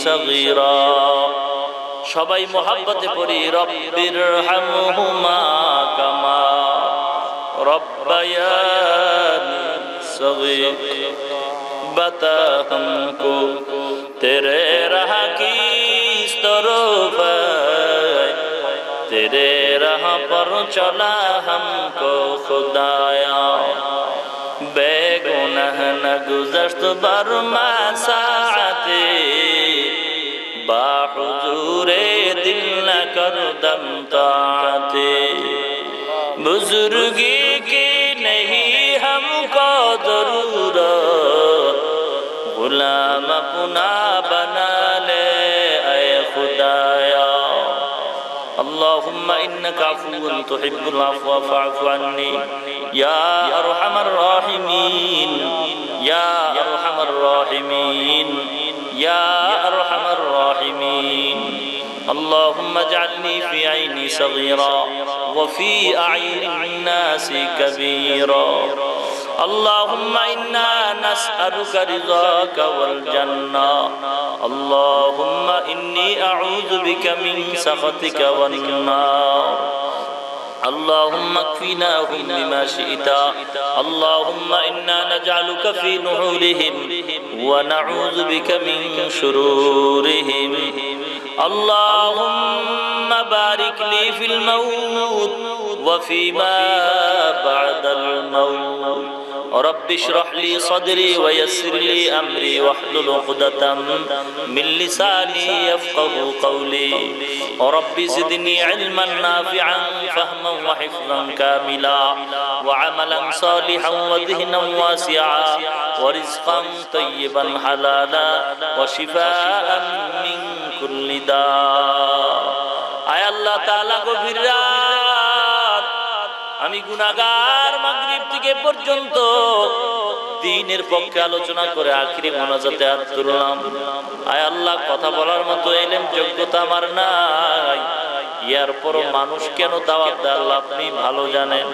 صغيرا সবাই মোহাব্বতে পড়ি রব্বির হামহুমা কামা रब्बयानी सगीर। बता हमको तेरे राह की तरफ, तेरे राह पर चला हमको खुदाया। बेगुनाह न गुज़श्त बरमा साअते, बाहुजूरे दिल न कर दम ताअते। बुजुर्गी की नहीं हमको जरूरत, गुलाम अपना बना ले ऐ खुदाया। अल्लाहुम्मा इन्नका अफ़ुव्वुन तुहिब्बुल अफ़्व फ़अफ़ु अन्नी या अरहमर राहिमीन या अरहमर राहिमीन या अरहमर राहिमीन। اللهم اجعلني في عيني صغيرا وفي أعين الناس كبيرا. اللهم إنا نسألك رضاك والجنة. اللهم إني أعوذ بك من سخطك والنار. اللهم اكفناهم بما شئت. اللهم إنا نجعلك في نحورهم ونعوذ بك من شرورهم. اللهم بارك لي في الموت وفيما بعد الموت. رب اشرح لي صدري ويسر لي أمري واحلل عقدة من لساني يفقه قولي. رب زدني علما نافعا فهما وحفظا كاملا وعملا صالحا وذهنا واسعا ورزقا طيبا حلالا وشفاء من كل داء. আয় আল্লাহ তাআলা গভীর রাত আমি গুনাহগার মাগরিব থেকে পর্যন্ত দ্বীনের পক্ষে আলোচনা করে আখিরি মোনাজাতে হাত তুললাম। আয় আল্লাহ কথা বলার মতো ইলম যোগ্যতা আমার নাই, এরপরও মানুষ কেন দাওয়াত দেয় আল্লাহ আপনি ভালো জানেন।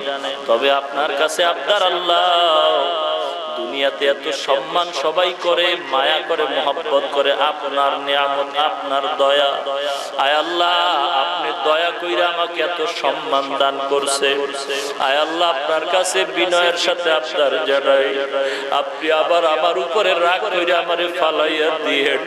তবে আপনার কাছে আবদার আল্লাহ, দুনিয়াতে এত সম্মান সবাই করে, মায়া করে, মহব্বত করে, আপনার নিয়ামত, আপনার দয়া। আয় আল্লাহ আপনি দয়া কইরা আমাকে এত সম্মান দান করছে। আয় আল্লাহ আপনার কাছে বিনয়ের সাথে আবদার জানাই, আপনি আবার আমার উপরে রাগ কইরা আমারে ফালাইয়া দিয়েন।